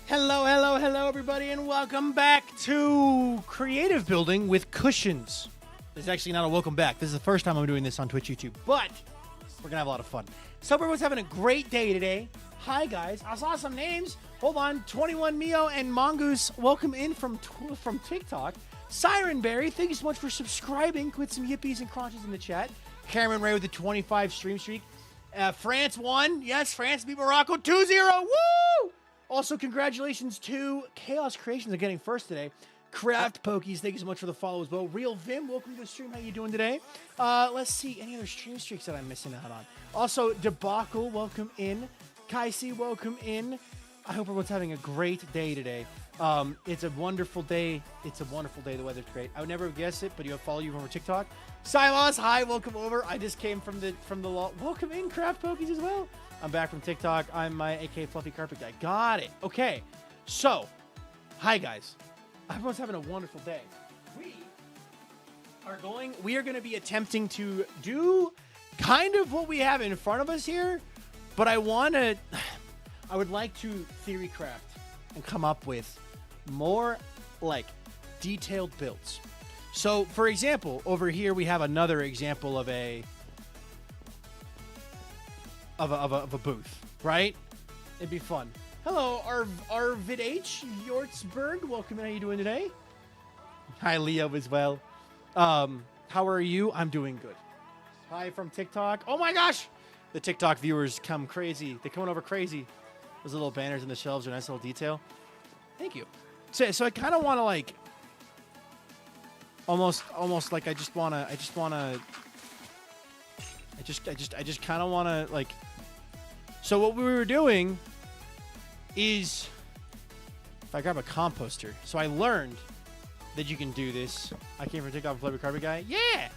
Hello, hello, hello, everybody, and welcome back to Creative Building with Cushions. This is actually not a welcome back. This is the first time I'm doing this on Twitch, YouTube, but we're going to have a lot of fun. So everyone's having a great day today. Hi, guys. I saw some names. Hold on. 21 Mio and Mongoose, welcome in from TikTok. Siren Berry, thank you so much for subscribing. With some yippies and crunches in the chat. Cameron Ray with the 25 stream streak. France won. Yes, France beat Morocco 2-0. Woo! Also, congratulations to Chaos Creations on getting first today. Craft Pokies, thank you so much for the follow as well. Real Vim, welcome to the stream. How you doing today? Let's see, any other stream streaks that I'm missing out on? Also, Debacle, welcome in. Kaisi, welcome in. I hope everyone's having a great day today. It's a wonderful day. It's a wonderful day. The weather's great. I would never have guessed it, but you'll follow you from TikTok. Silas, hi, welcome over. I just came from the law. Welcome in, Craft Pokies as well. I'm back from TikTok. I'm my AK Fluffy Carpet Guy. Got it. Okay. So, hi guys. Everyone's having a wonderful day. We are going to be attempting to do kind of what we have in front of us here, but I would like to theory craft and come up with more like detailed builds. So, for example, over here we have another example of a booth, right? It'd be fun. Hello, Arvid H. Yortsberg. Welcome in. How you doing today? Hi, Leo as well. How are you? I'm doing good. Hi from TikTok. Oh my gosh! The TikTok viewers come crazy. They're coming over crazy. Those little banners in the shelves are a nice little detail. Thank you. So I kind of want to like almost like I just kind of want to like. So what we were doing is, if I grab a composter, so I learned that you can do this. I came from TikTok, Flavor Carpet Guy. Yeah.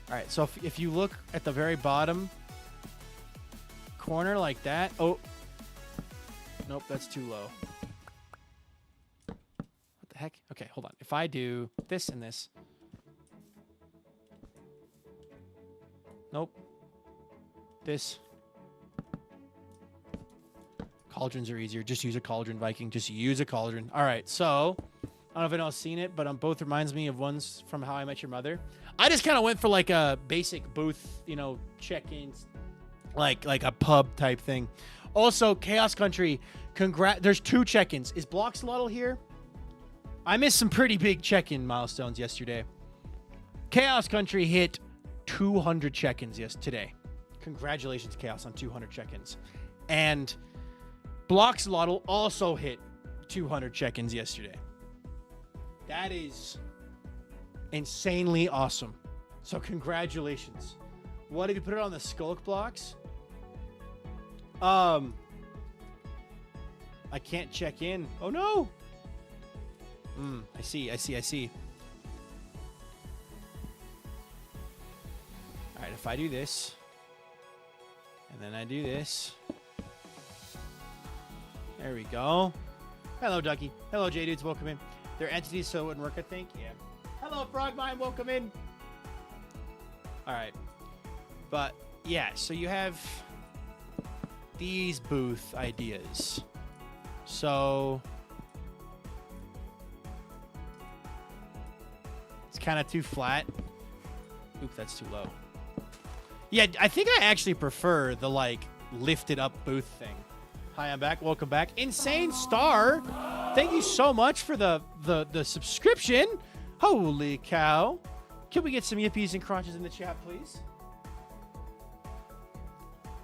All right. So if you look at the very bottom corner like that. Oh, nope, that's too low. What the heck? Okay, hold on. If I do this and this. Nope. This. Cauldrons are easier. Just use a cauldron, Viking. Just use a cauldron. All right, so I don't know if anyone's seen it, but both reminds me of ones from How I Met Your Mother. I just kind of went for like a basic booth, check-ins, like a pub type thing. Also, Chaos Country, there's 2 check-ins. Is Bloxlotl here? I missed some pretty big check-in milestones yesterday. Chaos Country hit 200 check-ins today. Congratulations, Chaos, on 200 check-ins. And Bloxlotl also hit 200 check-ins yesterday. That is insanely awesome. So congratulations. What if you put it on the Skulk blocks? I can't check in. Oh no. I see. All right, if I do this, and then I do this. There we go. Hello, Ducky. Hello, J-Dudes. Welcome in. They're entities, so it wouldn't work, I think. Yeah. Hello, Frogmine. Welcome in. All right. But, yeah, so you have these booth ideas. So it's kind of too flat. Oop, that's too low. Yeah, I think I actually prefer the, like, lifted up booth thing. Hi, I'm back. Welcome back. Insane Star, thank you so much for the subscription. Holy cow. Can we get some yippies and crunches in the chat, please?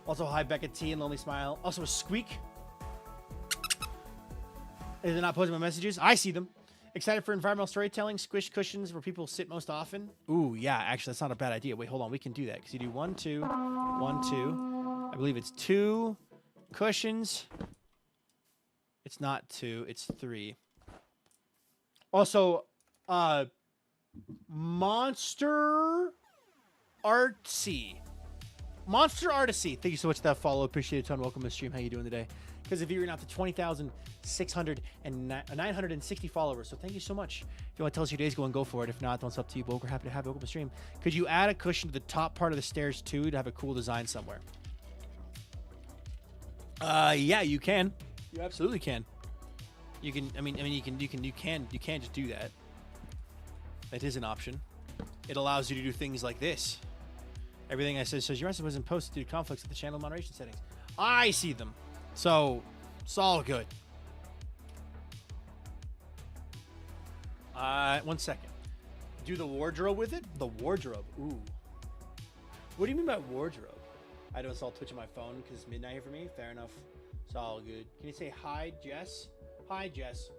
Also, hi, Becca T and Lonely Smile. Also, a Squeak. Is it not posting my messages? I see them. Excited for environmental storytelling, squish cushions where people sit most often. Ooh, yeah, actually, that's not a bad idea. Wait, hold on. We can do that because you do 1, 2, 1, 2. I believe it's 2 cushions. It's not 2, it's 3. Also, Monster Artsy. Thank you so much for that follow. Appreciate it a ton. Welcome to the stream. How you doing today? Because if you're not to 20,960 followers, so thank you so much. If you want to tell us your day's going, go for it. If not, then it's up to you. But we're happy to have you. Welcome to the stream. Could you add a cushion to the top part of the stairs too to have a cool design somewhere? Yeah, you can. You absolutely can. You can. I mean, you can just do that. That is an option. It allows you to do things like this. Everything I said says your message wasn't posted due to conflicts with the channel moderation settings. I see them, so it's all good. 1 second. Do the wardrobe with it? The wardrobe. Ooh. What do you mean by wardrobe? I don't install Twitch on my phone because it's midnight here for me. Fair enough. It's all good. Can you say hi, Jess? Hi, Jess.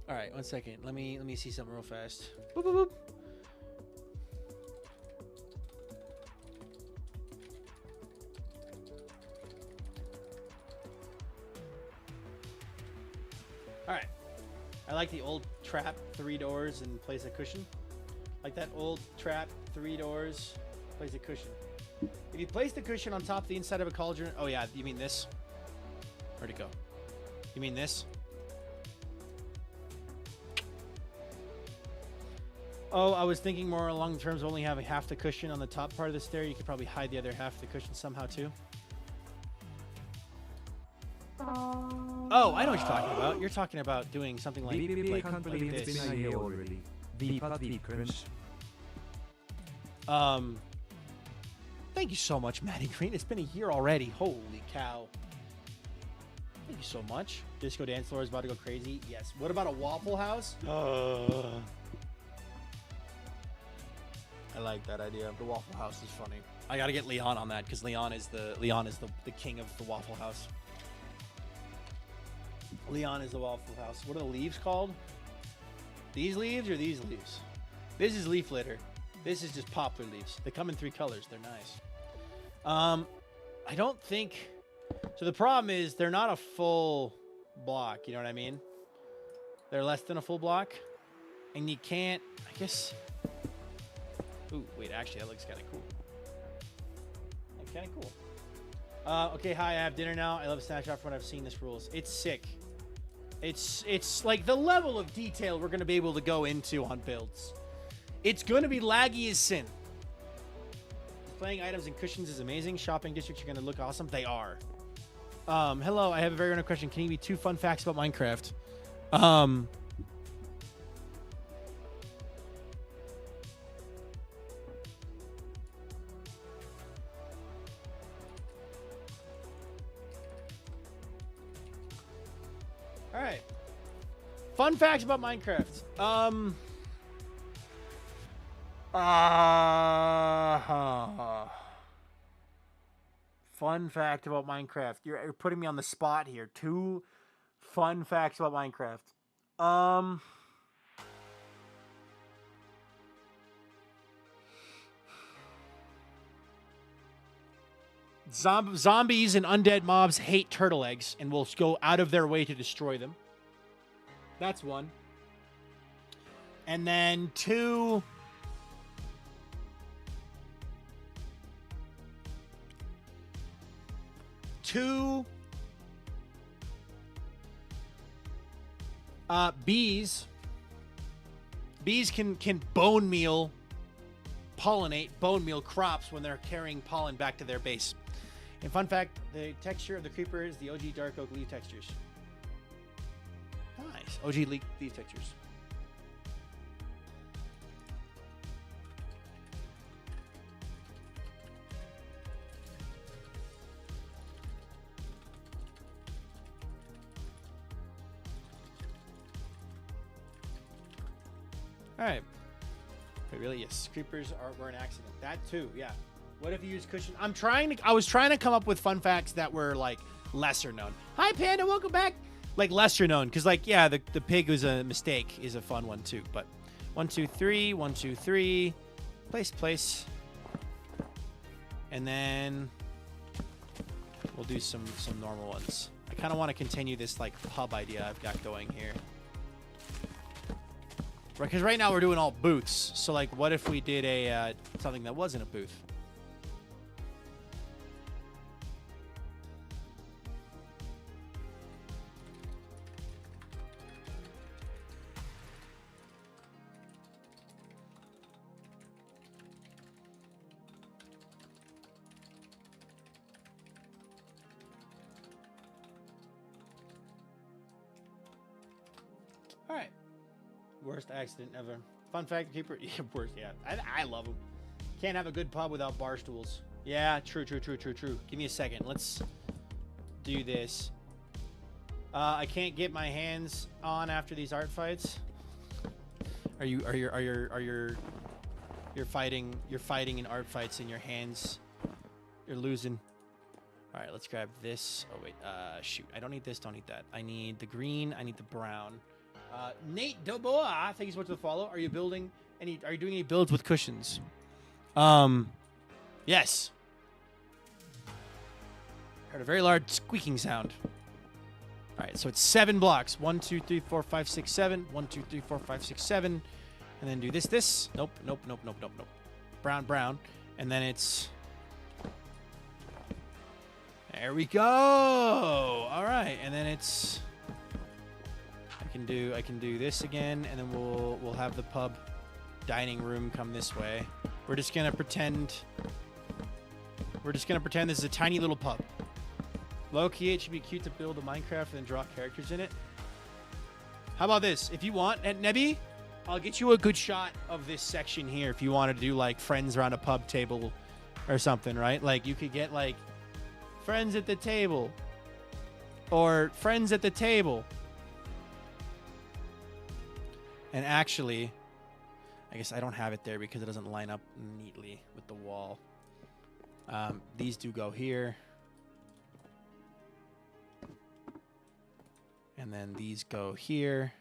All right, 1 second. Let me see something real fast. Boop, boop, boop. All right. I like the old trap, 3 doors and place a cushion. Like that old trap, 3 doors, place a cushion. If you place the cushion on top of the inside of a cauldron, oh yeah, you mean this? Where'd it go? You mean this? Oh, I was thinking more along the terms of only having half the cushion on the top part of the stair. You could probably hide the other half of the cushion somehow too. Oh, I know what you're talking about. You're talking about doing something like, can't believe it's been a year already. Deep cringe. Thank you so much, Maddie Green. It's been a year already. Holy cow. Thank you so much. Disco dance floor is about to go crazy. Yes. What about a Waffle House? I like that idea. The Waffle House is funny. I gotta get Leon on that because Leon is the king of the Waffle House. Leon is the Waffle House. What are the leaves called? These leaves or these leaves? This is leaf litter. This is just poplar leaves. They come in 3 colors. They're nice. I don't think... So the problem is they're not a full block. You know what I mean? They're less than a full block. And you can't... I guess... Ooh, wait. Actually, that looks kind of cool. That's kind of cool. Okay, hi. I have dinner now. I love Snapchat from what I've seen. This rules. It's sick. It's like the level of detail we're going to be able to go into on builds. It's going to be laggy as sin. Playing items and cushions is amazing. Shopping districts are going to look awesome. They are. Hello, I have a very random question. Can you give me 2 fun facts about Minecraft? All right. Fun facts about Minecraft. Fun fact about Minecraft. You're putting me on the spot here. 2 fun facts about Minecraft. Zombies and undead mobs hate turtle eggs and will go out of their way to destroy them. That's 1. And then 2... bees can bone meal pollinate bone meal crops when they're carrying pollen back to their base. And fun fact, the texture of the creeper is the OG dark oak leaf textures. Nice. OG leaf textures. All right. Wait, really? Yes. Creepers were an accident. That too. Yeah. What if you use cushion? I was trying to come up with fun facts that were like lesser known. Hi, Panda. Welcome back. Like lesser known. Because like, yeah, the pig was a mistake is a fun one too. But 1, 2, 3, 1, 2, 3. Place. And then we'll do some normal ones. I kind of want to continue this like pub idea I've got going here. Right, because right now we're doing all booths. So, like, what if we did a something that wasn't a booth? All right. Worst accident ever. Fun fact, keeper. Yeah, worst. Yeah, I love them. Can't have a good pub without bar stools. Yeah, true. Give me a second. Let's do this. I can't get my hands on after these art fights. You're fighting in art fights and your hands, you're losing. All right, let's grab this. Oh wait, shoot, I don't need this, don't need that. I need the green, I need the brown. Nate Doboa, thank you so much for the follow. Are you doing any builds with cushions? Yes. Heard a very large squeaking sound. All right, so it's 7 blocks. 1, 2, 3, 4, 5, 6, 7. 1, 2, 3, 4, 5, 6, 7. And then do this. Nope. Brown. And then it's... There we go. All right, and then it's... I can do this again, and then we'll have the pub dining room come this way. We're just gonna pretend this is a tiny little pub. Low key, it should be cute to build a Minecraft and then draw characters in it. How about this? If you want, at Nebby, I'll get you a good shot of this section here if you want to do like friends around a pub table or something, right? Like you could get like friends at the table or friends at the table. And actually, I guess I don't have it there because it doesn't line up neatly with the wall. These do go here. And then these go here.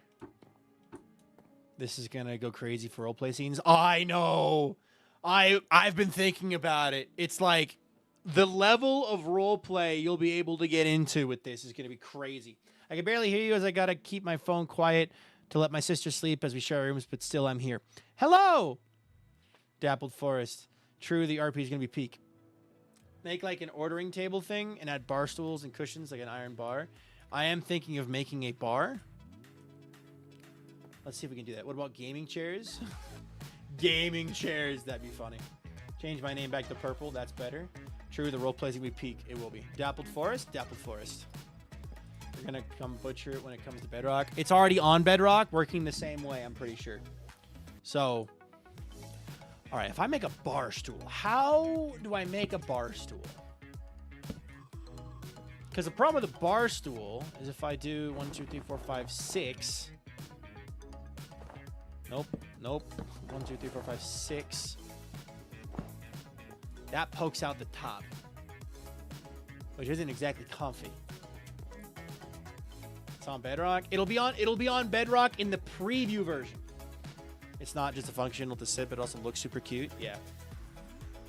This is gonna go crazy for roleplay scenes. I know. I've been thinking about it. It's like the level of roleplay you'll be able to get into with this is gonna be crazy. I can barely hear you as I gotta keep my phone quiet to let my sister sleep as we share rooms, but still I'm here. Hello! Dappled Forest. True, the RP is gonna be peak. Make like an ordering table thing and add bar stools and cushions like an iron bar. I am thinking of making a bar. Let's see if we can do that. What about gaming chairs? Gaming chairs. That'd be funny. Change my name back to purple. That's better. True, the roleplay's gonna be peak. It will be. Dappled Forest. We're gonna come butcher it when it comes to Bedrock. It's already on Bedrock, working the same way, I'm pretty sure. So, all right, if I make a bar stool, how do I make a bar stool? Because the problem with the bar stool is if I do 1, 2, 3, 4, 5, 6. Nope. 1, 2, 3, 4, 5, 6. That pokes out the top, which isn't exactly comfy. It's on Bedrock. It'll be on Bedrock in the preview version. It's not just a functional to sit, but it also looks super cute. Yeah.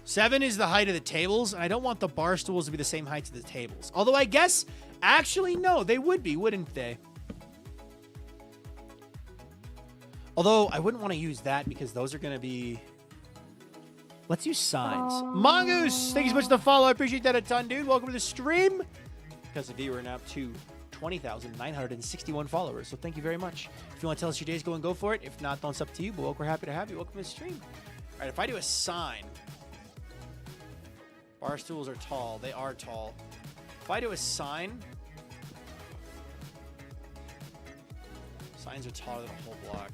7 is the height of the tables, and I don't want the bar stools to be the same height as the tables. Although I guess, actually, no, they would be, wouldn't they? Although I wouldn't want to use that because those are going to be... Let's use signs. Mongoose, thank you so much for the follow. I appreciate that a ton, dude. Welcome to the stream. Because of you, we're now up to 20,961 followers, so thank you very much. If you want to tell us your day's going, go for it. If not, then it's up to you, but we're happy to have you. Welcome to the stream. All right, if I do a sign... Bar stools are tall. They are tall. If I do a sign... Signs are taller than a whole block.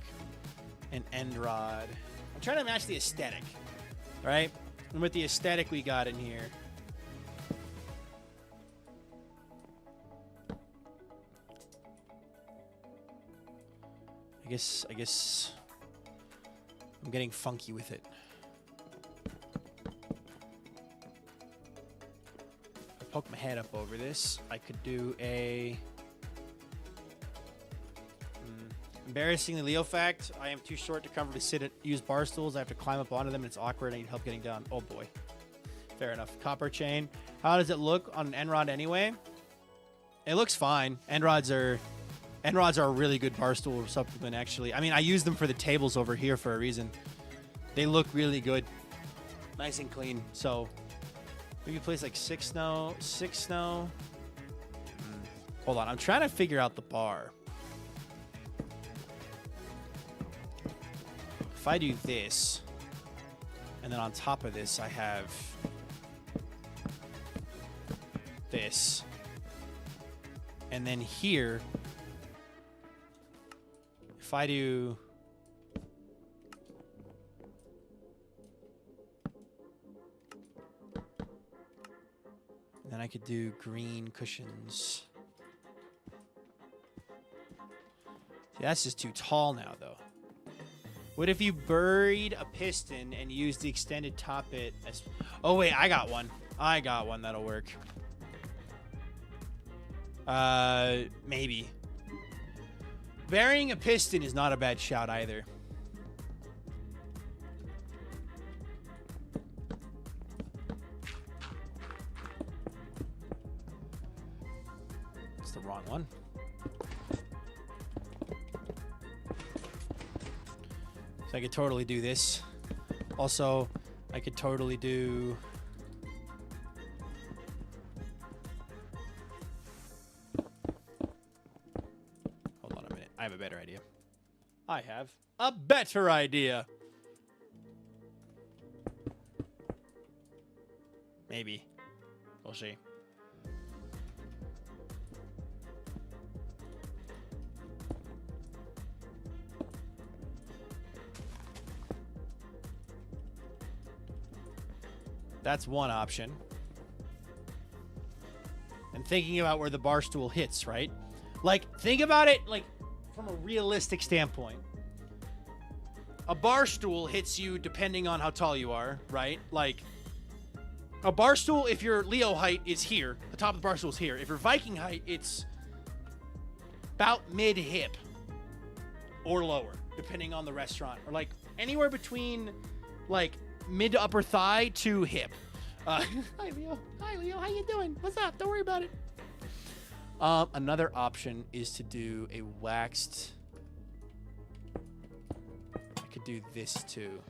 An end rod. I'm trying to match the aesthetic. Right? And with the aesthetic we got in here... I guess... I'm getting funky with it. Poke my head up over this. I could do a... Embarrassingly, Leo fact, I am too short to comfortably sit and use bar stools. I have to climb up onto them, and it's awkward. I need help getting down. Oh, boy. Fair enough. Copper chain. How does it look on an end rod anyway? It looks fine. End rods are a really good bar stool supplement, actually. I mean, I use them for the tables over here for a reason. They look really good. Nice and clean. So... Maybe place like 6 snow. Hold on, I'm trying to figure out the bar. If I do this, and then on top of this, I have this. And then here, if I do... Then I could do green cushions. See, that's just too tall now, though. What if you buried a piston and used the extended top bit as... Oh, wait, I got one. I got one that'll work. Maybe. Burying a piston is not a bad shout either. It's the wrong one. So I could totally do this. Also, I could totally do... Hold on a minute. I have a better idea. I have a better idea. Maybe. We'll see. That's one option. And thinking about where the bar stool hits, right? Like, think about it, like, from a realistic standpoint. A bar stool hits you depending on how tall you are, right? Like, a bar stool, if your Leo height is here, the top of the bar stool is here. If your Viking height, it's about mid-hip or lower, depending on the restaurant. Or, like, anywhere between, like, mid to upper thigh to hip. Hi, Leo. Hi, Leo. How you doing? What's up? Don't worry about it. Another option is to do a waxed... I could do this, too.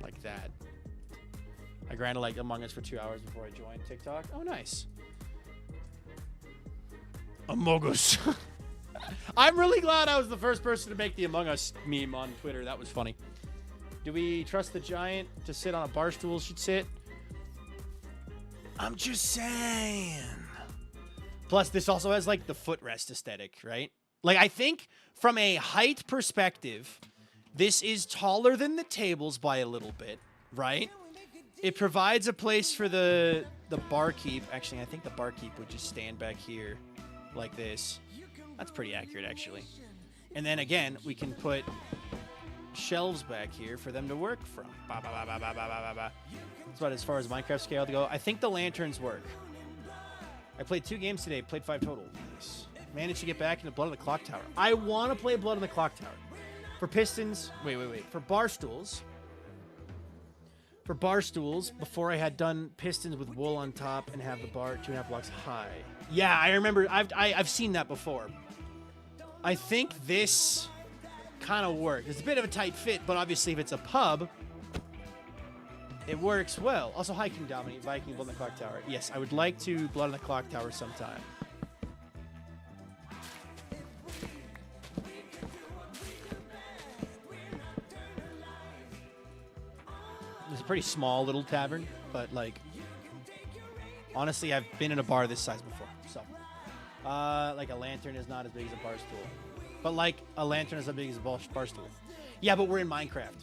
Like that. I grinded, like, Among Us for 2 hours before I joined TikTok. Oh, nice. Among Us. I'm really glad I was the first person to make the Among Us meme on Twitter. That was funny. Do we trust the giant to sit on a bar stool? Should sit. I'm just saying. Plus, this also has, like, the footrest aesthetic, right? Like, I think from a height perspective, this is taller than the tables by a little bit, right? It provides a place for the barkeep. Actually, I think the barkeep would just stand back here like this. That's pretty accurate, actually. And then, again, we can put shelves back here for them to work from. Ba, ba, ba, ba, ba, ba, ba, ba. That's about as far as Minecraft scale to go. I think the lanterns work. I played 2 games today, played 5 total. Nice. Managed to get back into Blood on the Clock Tower. I want to play Blood on the Clock Tower. For pistons... Wait. For bar stools... For bar stools, before I had done pistons with wool on top and have the bar 2.5 blocks high. Yeah, I remember. I've seen that before. I think this kind of works. It's a bit of a tight fit, but obviously if it's a pub, it works well. Also, hi, King Dominate, Viking, Blood on the Clock Tower. Yes, I would like to Blood on the Clock Tower sometime. It's a pretty small little tavern, but, like, honestly, I've been in a bar this size before, so. Like, a lantern is not as big as a bar stool. But, like, a lantern is as big as a bar stool. Yeah, but we're in Minecraft.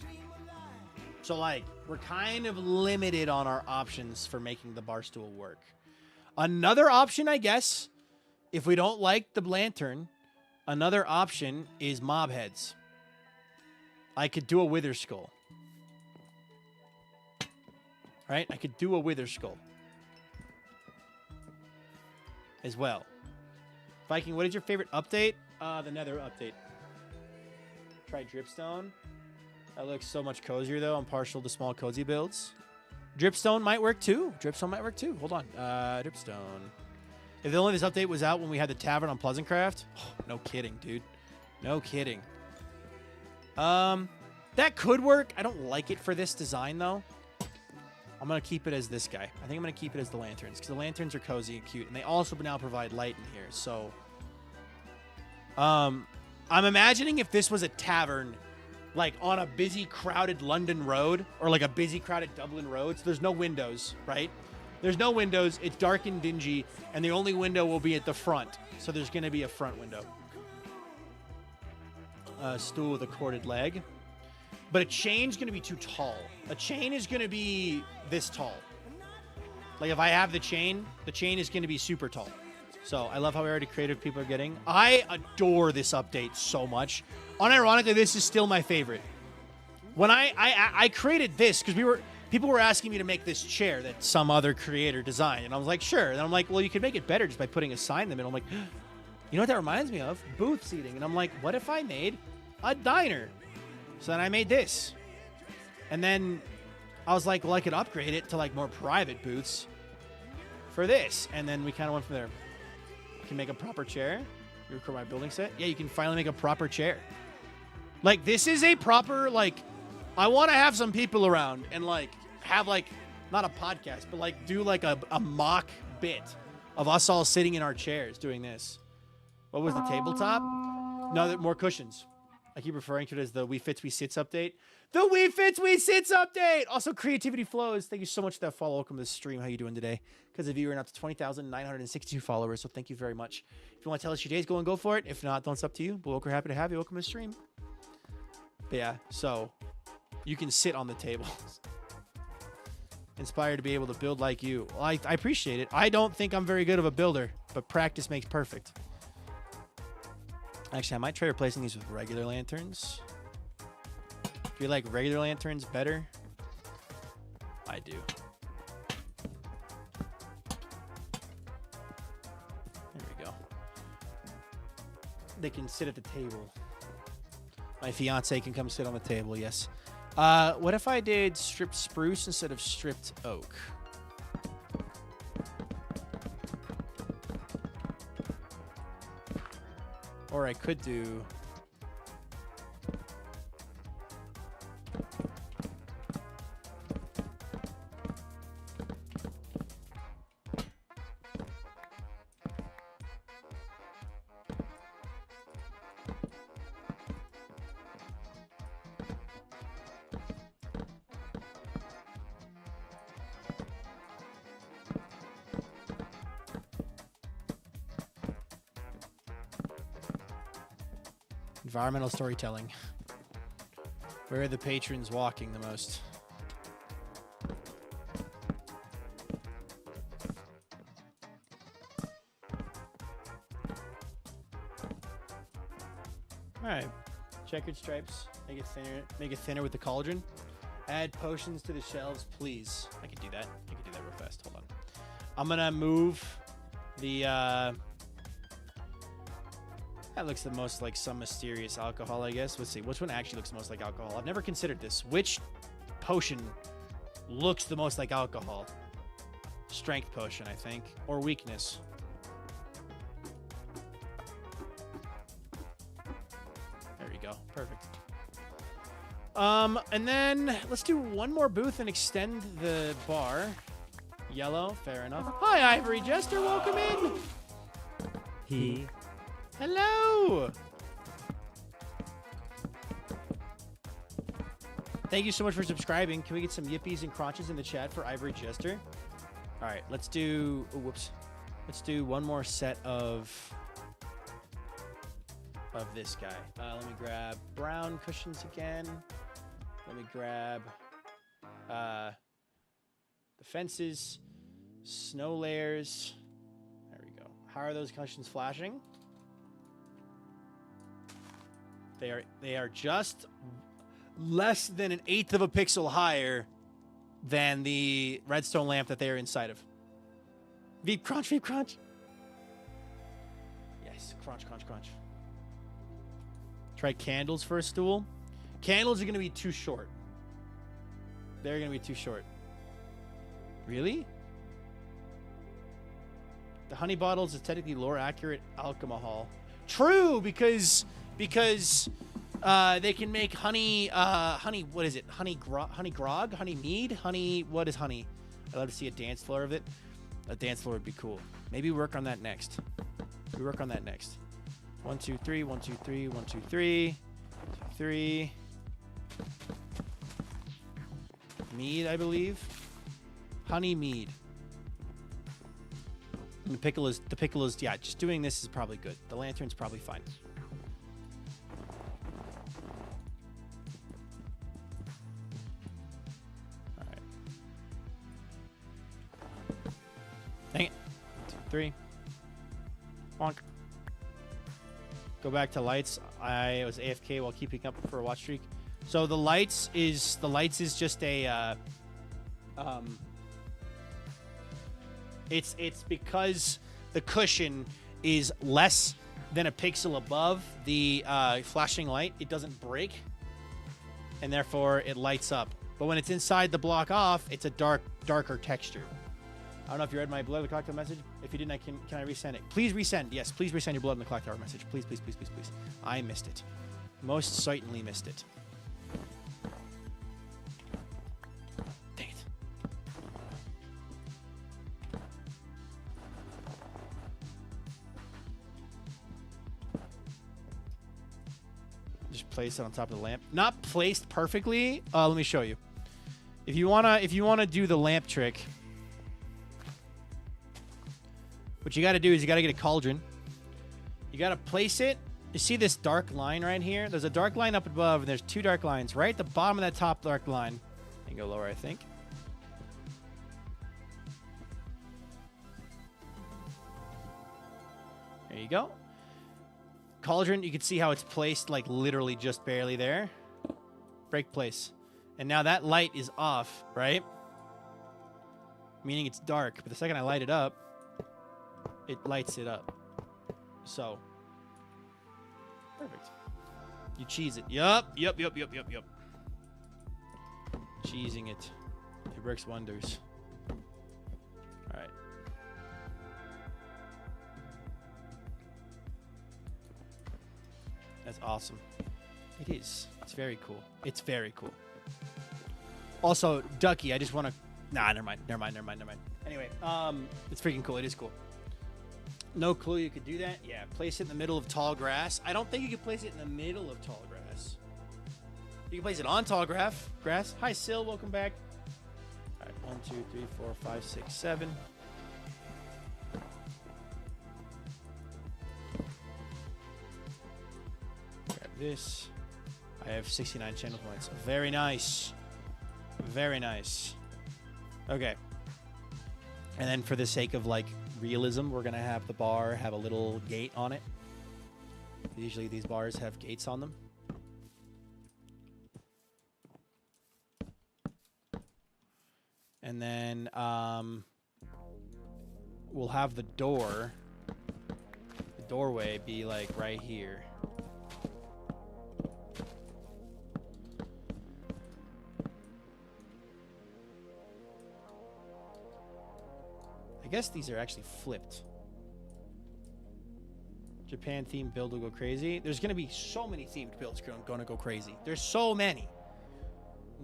So, like, we're kind of limited on our options for making the bar stool work. Another option, I guess, if we don't like the lantern, another option is mob heads. I could do a wither skull. Right? I could do a wither skull. As well. Viking, what is your favorite update? The Nether update. Try Dripstone. That looks so much cozier, though. I'm partial to small, cozy builds. Dripstone might work, too. Hold on. Dripstone. If only this update was out when we had the tavern on Pleasantcraft. Oh, no kidding, dude. No kidding. That could work. I don't like it for this design, though. I'm going to keep it as this guy. I think I'm going to keep it as the lanterns, because the lanterns are cozy and cute, and they also now provide light in here, so... I'm imagining if this was a tavern, like, on a busy, crowded London road, or, like, a busy, crowded Dublin road, so there's no windows, right? There's no windows. It's dark and dingy, and the only window will be at the front. So there's going to be a front window. A stool with a corded leg. But a chain's going to be too tall. A chain is going to be this tall. Like, if I have the chain is going to be super tall. So I love how already creative people are getting. I adore this update so much. Unironically, this is still my favorite. When I created this because people were asking me to make this chair that some other creator designed, and I was like, sure. And I'm like, well, you could make it better just by putting a sign in the middle. I'm like, you know what that reminds me of? Booth seating. And I'm like, what if I made a diner? So then I made this, and then I was like, well, I could upgrade it to like more private booths for this, and then we kind of went from there. You can make a proper chair. You record my building set. Yeah, you can finally make a proper chair. Like, this is a proper, like, I want to have some people around and, like, have, like, not a podcast, but, like, do, like, a mock bit of us all sitting in our chairs doing this. What was the tabletop? No, more cushions. I keep referring to it as the We Fits, We Sits update. The We Fits, We Sits update! Also, Creativity Flows. Thank you so much for that follow. Welcome to the stream. How you doing today? Because of you, we're up to 20,962 followers, so thank you very much. If you want to tell us your day's going, go for it. If not, don't, it's up to you. But we're happy to have you. Welcome to the stream. But yeah, so you can sit on the tables. Inspired to be able to build like you. Well, I appreciate it. I don't think I'm very good of a builder, but practice makes perfect. Actually, I might try replacing these with regular lanterns. If you like regular lanterns better, I do. There we go. They can sit at the table. My fiance can come sit on the table, yes. What if I did stripped spruce instead of stripped oak? Or I could do... Environmental storytelling. Where are the patrons walking the most? Alright. Checkered stripes. Make it thinner. Make it thinner with the cauldron. Add potions to the shelves, please. I can do that. I can do that real fast. Hold on. I'm gonna move the that looks the most like some mysterious alcohol, I guess. Let's see. Which one actually looks the most like alcohol? I've never considered this. Which potion looks the most like alcohol? Strength potion, I think. Or weakness. There you go. Perfect. And then let's do one more booth and extend the bar. Yellow. Fair enough. Hi, Ivory Jester. Welcome in. He. Hello! Thank you so much for subscribing. Can we get some yippies and crotches in the chat for Ivory Jester? All right, let's do... Oh, whoops. Let's do one more set of this guy. Let me grab brown cushions again. Let me grab the fences, snow layers. There we go. How are those cushions flashing? They are just less than an eighth of a pixel higher than the redstone lamp that they are inside of. Veep crunch, veep crunch. Yes, crunch, crunch, crunch. Try candles for a stool. Candles are going to be too short. They're going to be too short. Really? The honey bottles is technically lore accurate alcohol. True, because they can make honey, what is it? Honey grog? Honey mead? Honey, what is honey? I'd love to see a dance floor of it. A dance floor would be cool. Maybe work on that next. We work on that next. 1, 2, 3, 1, 2, 3, 1, 2, 3. 3. Mead, I believe. Honey mead. And the pickle is, yeah, just doing this is probably good. The lantern's probably fine. All right. Dang it. 2, 3. Bonk. Go back to lights. I was AFK while keeping up for a watch streak. So the lights is just a it's because the cushion is less than a pixel above the flashing light. It doesn't break, and therefore it lights up. But when it's inside the block off, it's a darker texture. I don't know if you read my Blood of the Clock Tower message. If you didn't, can I resend it? Please resend. Yes, please resend your Blood in the Clock Tower message. Please, please, please, please, please. I missed it. Most certainly missed it. Dang it. Just place it on top of the lamp. Not placed perfectly. Let me show you. If you wanna do the lamp trick, what you got to do is you got to get a cauldron. You got to place it. You see this dark line right here? There's a dark line up above, and there's 2 dark lines right at the bottom of that top dark line. And go lower, I think. There you go. Cauldron, you can see how it's placed, like literally just barely there. Break place. And now that light is off, right? Meaning it's dark. But the second I light it up, it lights it up. So perfect. You cheese it. Yup. Cheesing it. It works wonders. Alright. That's awesome. It is. It's very cool. It's very cool. Also, Ducky, I just want to... Nah, never mind. Anyway, it's freaking cool. It is cool. No clue you could do that. Yeah, place it in the middle of tall grass. I don't think you could place it in the middle of tall grass. You can place it on tall grass. Hi, Sil. Welcome back. All right, 1, 2, 3, 4, 5, 6, 7. Grab this. I have 69 channel points. Very nice. Very nice. Okay. And then for the sake of, like, realism, we're going to have the bar have a little gate on it. Usually these bars have gates on them. And then we'll have the doorway be like right here. I guess these are actually flipped. Japan themed build will go crazy. There's going to be so many themed builds going to go crazy. There's so many.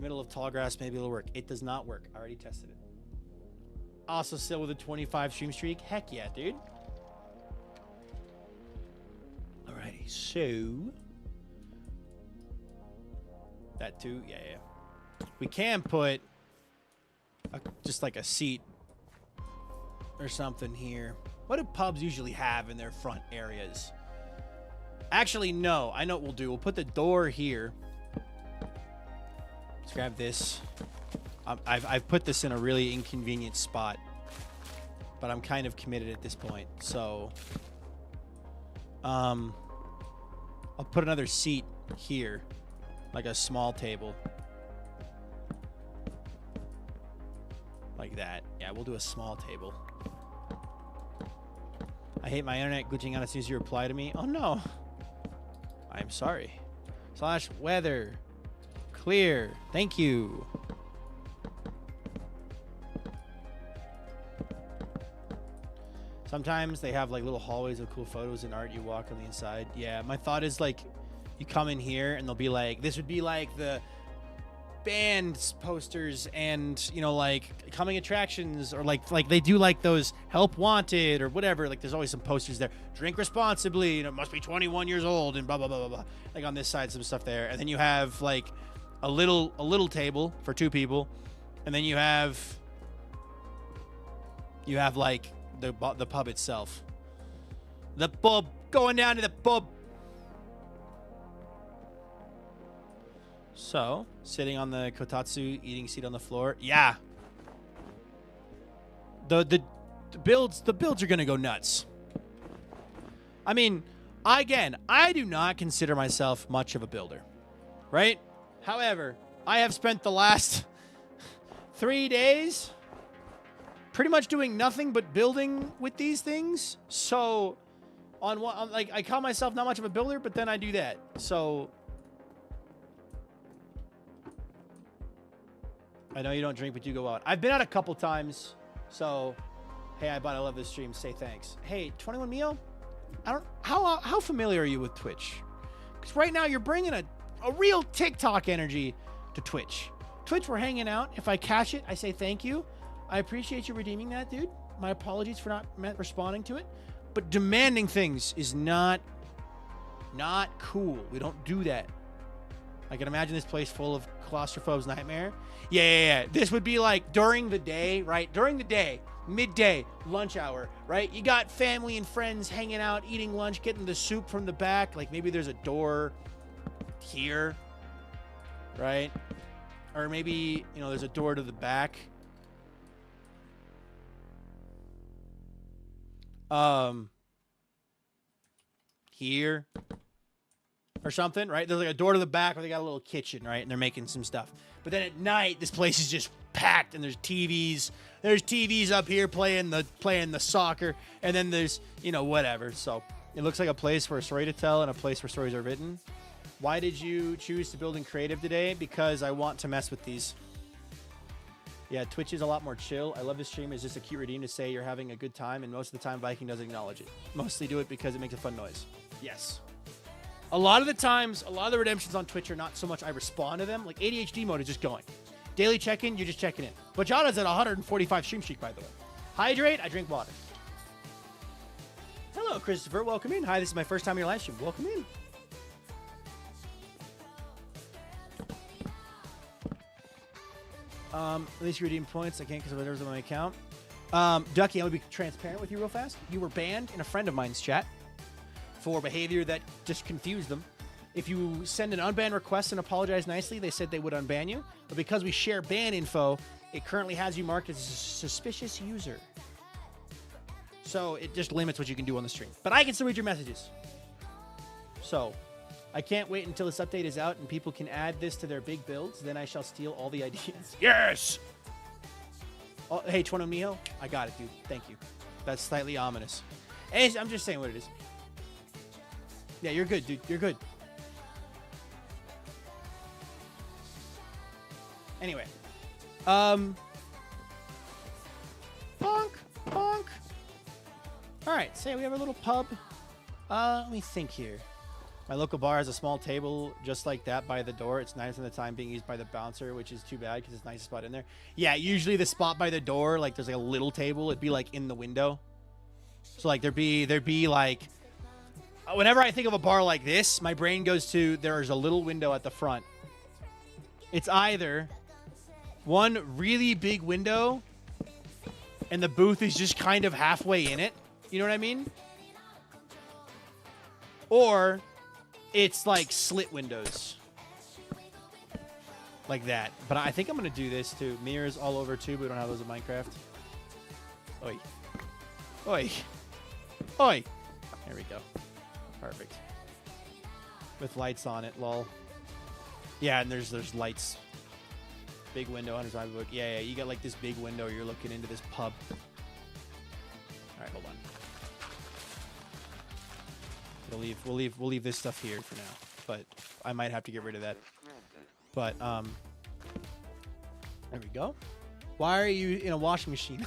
Middle of tall grass, maybe it'll work. It does not work. I already tested it. Also still with a 25 stream streak. Heck yeah, dude. Alrighty, so that too, yeah. We can put just like a seat or something here. What do pubs usually have in their front areas? Actually, no. I know what we'll do. We'll put the door here. Let's grab this. I've put this in a really inconvenient spot, but I'm kind of committed at this point. So, I'll put another seat here, like a small table, like that. Yeah, we'll do a small table. I hate my internet glitching out as soon as you reply to me. Oh no. I'm sorry. / weather. Clear. Thank you. Sometimes they have like little hallways of cool photos and art. You walk on the inside. Yeah, my thought is like you come in here and they'll be like, this would be like the band posters and, you know, like coming attractions, or like they do like those help wanted or whatever. Like there's always some posters there. Drink responsibly, you know, must be 21 years old and blah blah blah blah blah. Like on this side, some stuff there, and then you have like a little table for 2 people, and then you have like the pub itself. The pub. Going down to the pub. So, sitting on the kotatsu, eating seat on the floor. Yeah. The builds are gonna go nuts. I mean, I do not consider myself much of a builder, right? However, I have spent the last 3 days pretty much doing nothing but building with these things. So, like, I call myself not much of a builder, but then I do that. So, I know you don't drink, but you go out. I've been out a couple times. So, hey, I love this stream. Say thanks. Hey, 21 Mio, how familiar are you with Twitch? Because right now you're bringing a real TikTok energy to Twitch. Twitch, we're hanging out. If I catch it, I say thank you. I appreciate you redeeming that, dude. My apologies for not responding to it. But demanding things is not cool. We don't do that. I can imagine this place full of claustrophobes nightmare. Yeah. This would be like during the day, right? During the day, midday, lunch hour, right? You got family and friends hanging out, eating lunch, getting the soup from the back. Like maybe there's a door here, right? Or maybe, there's a door to the back. Here. Or something, right? There's like a door to the back where they got a little kitchen, right? And they're making some stuff. But then at night, this place is just packed, and there's TVs. There's TVs up here playing the soccer, and then there's whatever. So it looks like a place for a story to tell and a place where stories are written. Why did you choose to build in creative today? Because I want to mess with these. Yeah, Twitch is a lot more chill. I love this stream. It's just a cute routine to say you're having a good time, and most of the time Viking doesn't acknowledge it. Mostly do it because it makes a fun noise. Yes. A lot of the times, a lot of the redemptions on Twitch are not so much I respond to them. Like ADHD mode is just going. Daily check-in, you're just checking in. Bajada's at 145 stream streak, by the way. Hydrate, I drink water. Hello, Christopher. Welcome in. Hi, this is my first time in your live stream. Welcome in. At least you redeem points. I can't because of whatever's on my account. Ducky, I'm going to be transparent with you real fast. You were banned in a friend of mine's chat for behavior that just confused them. If you send an unban request and apologize nicely, they said they would unban you. But because we share ban info, it currently has you marked as a suspicious user. So it just limits what you can do on the stream. But I can still read your messages. So I can't wait until this update is out and people can add this to their big builds. Then I shall steal all the ideas. Yes! Oh, hey, Chuano Miho, I got it, dude. Thank you. That's slightly ominous. Hey, I'm just saying what it is. Yeah, you're good, dude. You're good. Anyway. Bonk. Bonk. Alright, say we have a little pub. Let me think here. My local bar has a small table just like that by the door. It's nice in the time being used by the bouncer, which is too bad because it's a nice spot in there. Yeah, usually the spot by the door, like there's like a little table. It'd be like in the window. So like there'd be like... Whenever I think of a bar like this, my brain goes to there's a little window at the front. It's either one really big window and the booth is just kind of halfway in it. You know what I mean? Or it's like slit windows. Like that. But I think I'm going to do this too. Mirrors all over too, but we don't have those in Minecraft. Oi. Oi. Oi. There we go. Perfect. With lights on it, lol. Yeah, and there's lights. Big window, 100 my book. Yeah, you got like this big window. You're looking into this pub. All right, hold on. We'll leave this stuff here for now. But I might have to get rid of that. But there we go. Why are you in a washing machine?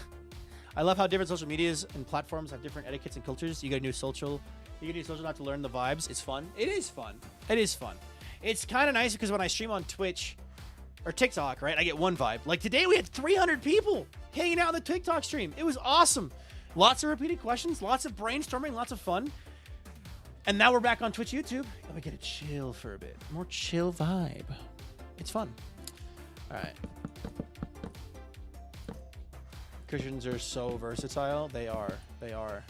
I love how different social medias and platforms have different etiquettes and cultures. You got to do social. You can do social not to learn the vibes. It's fun. It is fun. It is fun. It's kind of nice because when I stream on Twitch or TikTok, right, I get one vibe. Like today we had 300 people hanging out in the TikTok stream. It was awesome. Lots of repeated questions, lots of brainstorming, lots of fun. And now we're back on Twitch, YouTube. And we get to chill for a bit. More chill vibe. It's fun. All right. cushions are so versatile. They are. They are.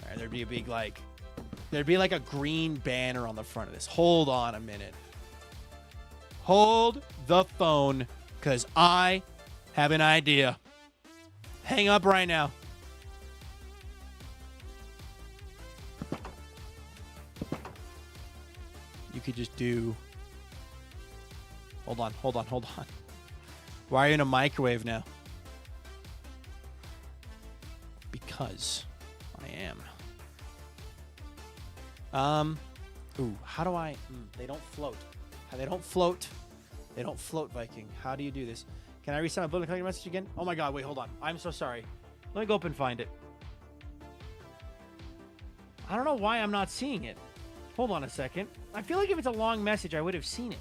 All right, there'd be a big, like... There'd be like a green banner on the front of this. Hold on a minute. Hold the phone, because I have an idea. Hang up right now. You could just do... Hold on, hold on, hold on. Why are you in a microwave now? Because I am. Ooh, how do I... they don't float. They don't float. They don't float, Viking. How do you do this? Can I resend my bullet collector message again? Oh my god, wait, hold on. I'm so sorry. Let me go up and find it. I don't know why I'm not seeing it. Hold on a second. I feel like if it's a long message, I would have seen it.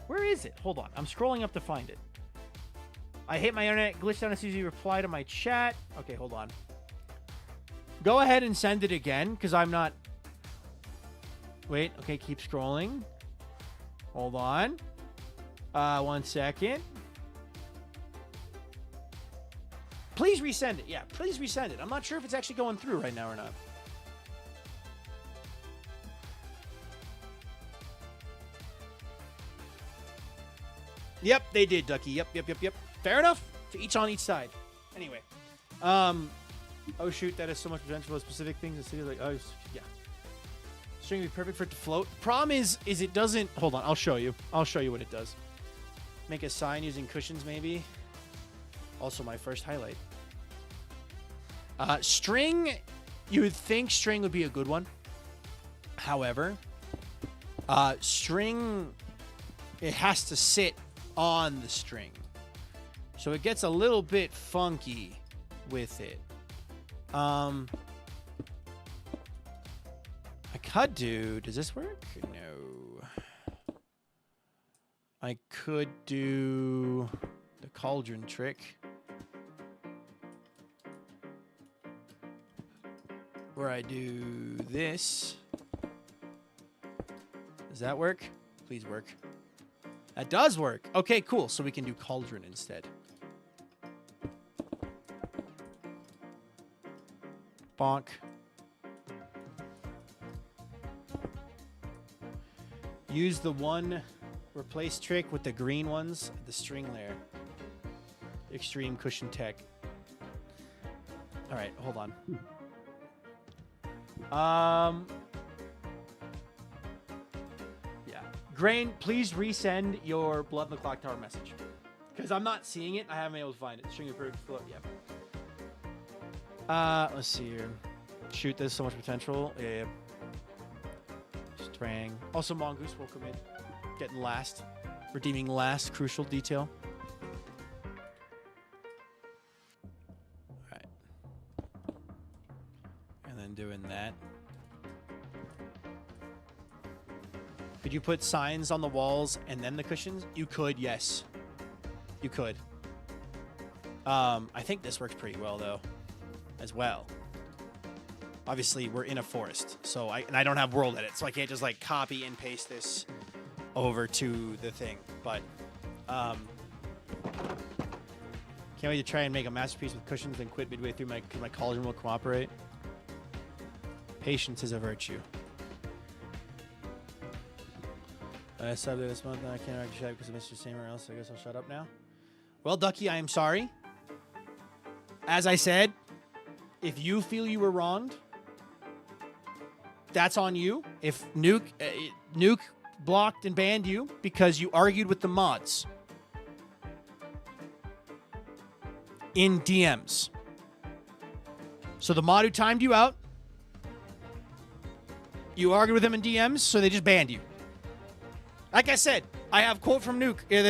Where is it? Hold on. I'm scrolling up to find it. I hate my internet. Glitched out as soon as you reply to my chat. Okay, hold on. Go ahead and send it again, because I'm not... Wait, okay, keep scrolling. Hold on. 1 second. Please resend it. Yeah, please resend it. I'm not sure if it's actually going through right now or not. Yep, they did, Ducky. Yep. Fair enough. To each on each side. Anyway. Oh, shoot. That is so much potential for specific things. It's like, oh, yeah. String would be perfect for it to float. Problem is it doesn't... Hold on. I'll show you. I'll show you what it does. Make a sign using cushions, maybe. Also, my first highlight. String... You would think string would be a good one. However, string... It has to sit on the string. So it gets a little bit funky with it. I could do... Does this work? No. I could do the cauldron trick. Where I do this. Does that work? Please work. That does work. Okay, cool. So we can do cauldron instead. Bonk. Use the one replace trick with the green ones, the string layer. Extreme cushion tech. All right, hold on. Yeah. Grain, please resend your Blood in the Clock Tower message. Because I'm not seeing it. I haven't been able to find it. String of perfect float. Yep. Let's see here. Shoot, there's so much potential. Yeah. Strang. Also, Mongoose, welcome in. Getting last. Redeeming last crucial detail. Alright. And then doing that. Could you put signs on the walls and then the cushions? You could, yes. You could. I think this works pretty well, though. As well. Obviously, we're in a forest, so I don't have world edit, so I can't just like copy and paste this over to the thing. But can't wait to try and make a masterpiece with cushions and quit midway through my cauldron will cooperate. Patience is a virtue. I subbed this month and I can't actually shut because I missed your same or else. I guess I'll shut up now. Well, Ducky, I am sorry. As I said, if you feel you were wronged, that's on you. If Nuke blocked and banned you because you argued with the mods in DMs. So the mod who timed you out, you argued with them in DMs, so they just banned you. Like I said, I have a quote from Nuke that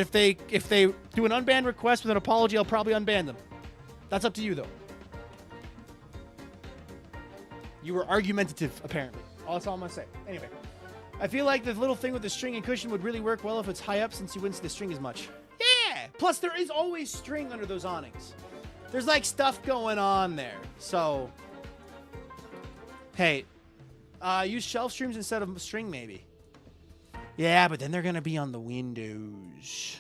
if they do an unban request with an apology, I'll probably unban them. That's up to you, though. You were argumentative, apparently. That's all I'm going to say. Anyway, I feel like the little thing with the string and cushion would really work well if it's high up since you wouldn't see the string as much. Yeah! Plus, there is always string under those awnings. There's, like, stuff going on there. So, hey, use shelf streams instead of string, maybe. Yeah, but then they're going to be on the windows.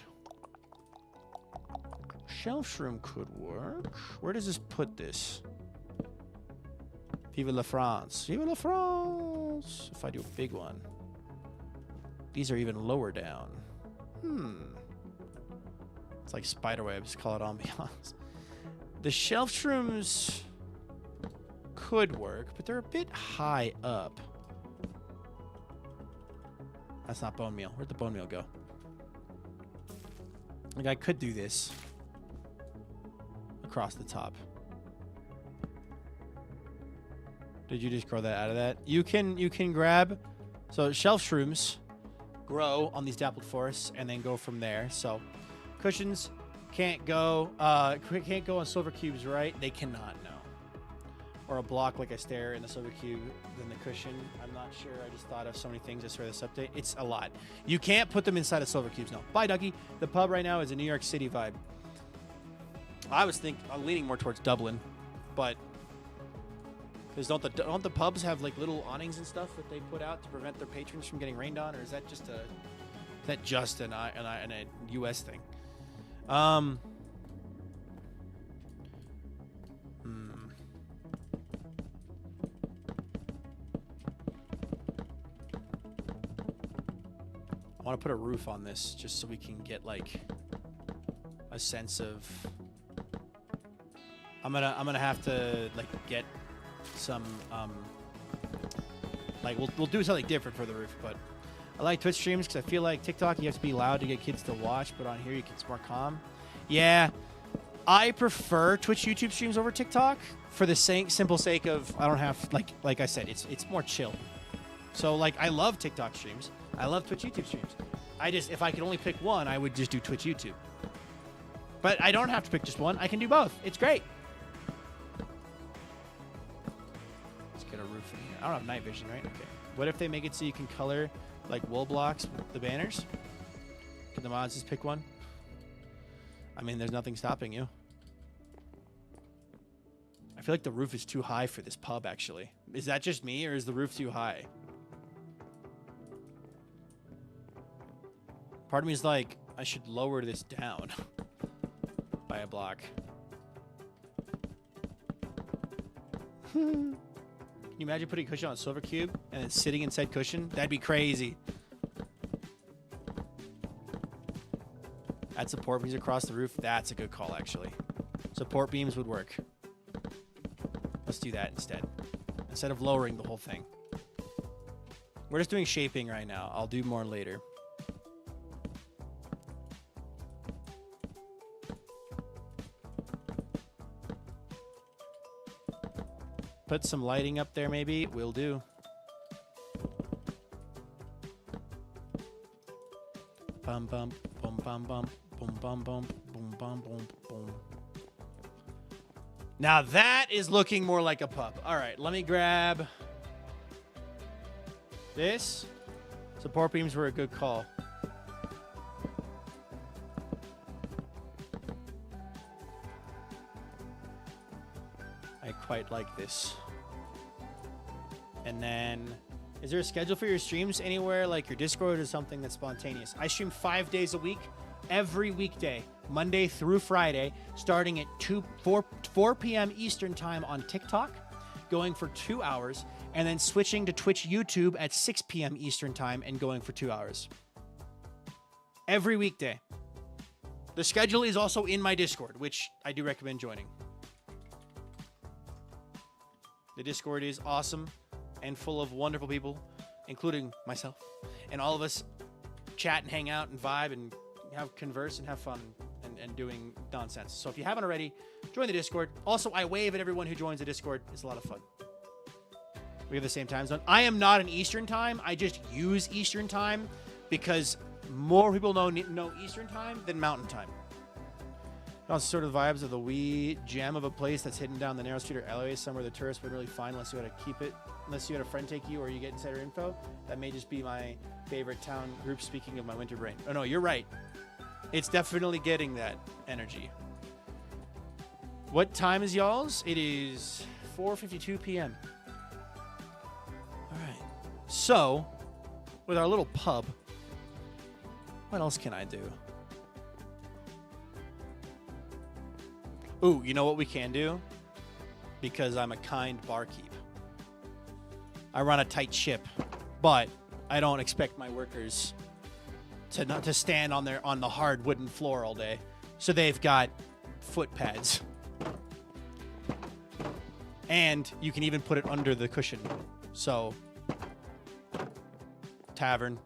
Shelf room could work. Where does this put this? Vive la France. Vive la France. If I do a big one. These are even lower down. It's like spider webs. Call it ambiance. The shelf shrooms could work, but they're a bit high up. That's not bone meal. Where'd the bone meal go? Like, I could do this across the top. Did you just grow that out of that? You can grab, so shelf shrooms grow on these dappled forests and then go from there. So cushions can't go on silver cubes, right? They cannot, no. Or a block like a stair in the silver cube than the cushion. I'm not sure. I just thought of so many things. I swear this update. It's a lot. You can't put them inside of silver cubes, no. Bye, Dougie. The pub right now is a New York City vibe. I'm leaning more towards Dublin, but because don't the pubs have like little awnings and stuff that they put out to prevent their patrons from getting rained on, or is that just a U.S. thing? I want to put a roof on this just so we can get like a sense of. I'm gonna have to like get some like we'll do something different for the roof, but I like Twitch streams because I feel like TikTok you have to be loud to get kids to watch, but on here it's more calm. Yeah, I prefer Twitch YouTube streams over TikTok for the simple sake of I don't have like I said it's more chill. So like I love TikTok streams, I love Twitch YouTube streams. If I could only pick one, I would just do Twitch YouTube. But I don't have to pick just one. I can do both. It's great. Get a roof in here. I don't have night vision, right? Okay. What if they make it so you can color like wool blocks with the banners? Can the mods just pick one? I mean, there's nothing stopping you. I feel like the roof is too high for this pub, actually. Is that just me, or is the roof too high? Part of me is like, I should lower this down by a block. Can you imagine putting cushion on a silver cube and then sitting inside cushion? That'd be crazy. Add support beams across the roof. That's a good call, actually. Support beams would work. Let's do that instead of lowering the whole thing. We're just doing shaping right now. I'll do more later. Put some lighting up there, maybe. Will do. Bum bum bum bum bum bum bum bum boom bum boom boom. Now that is looking more like a pub. All right, let me grab this. Support beams were a good call. I quite like this. And then, is there a schedule for your streams anywhere, like your Discord or something that's spontaneous? I stream 5 days a week, every weekday, Monday through Friday, starting at 4 p.m. Eastern time on TikTok, going for 2 hours, and then switching to Twitch YouTube at 6 p.m. Eastern time and going for 2 hours. Every weekday. The schedule is also in my Discord, which I do recommend joining. The Discord is awesome and full of wonderful people, including myself. And all of us chat and hang out and vibe and converse and have fun and doing nonsense. So if you haven't already, join the Discord. Also, I wave at everyone who joins the Discord. It's a lot of fun. We have the same time zone. I am not an Eastern time. I just use Eastern time because more people know Eastern time than Mountain time. Also, sort of vibes of the wee gem of a place that's hidden down the narrow street or alleyway somewhere the tourists wouldn't really find unless you had to keep it, unless you had a friend take you or you get insider info. That may just be my favorite town group, speaking of my winter brain. Oh no, you're right. It's definitely getting that energy. What time is y'all's? It is 4:52 p.m. All right. So, with our little pub, what else can I do? Ooh, you know what we can do? Because I'm a kind barkeep. I run a tight ship, but I don't expect my workers to not to stand on the hard wooden floor all day. So they've got foot pads. And you can even put it under the cushion. So tavern.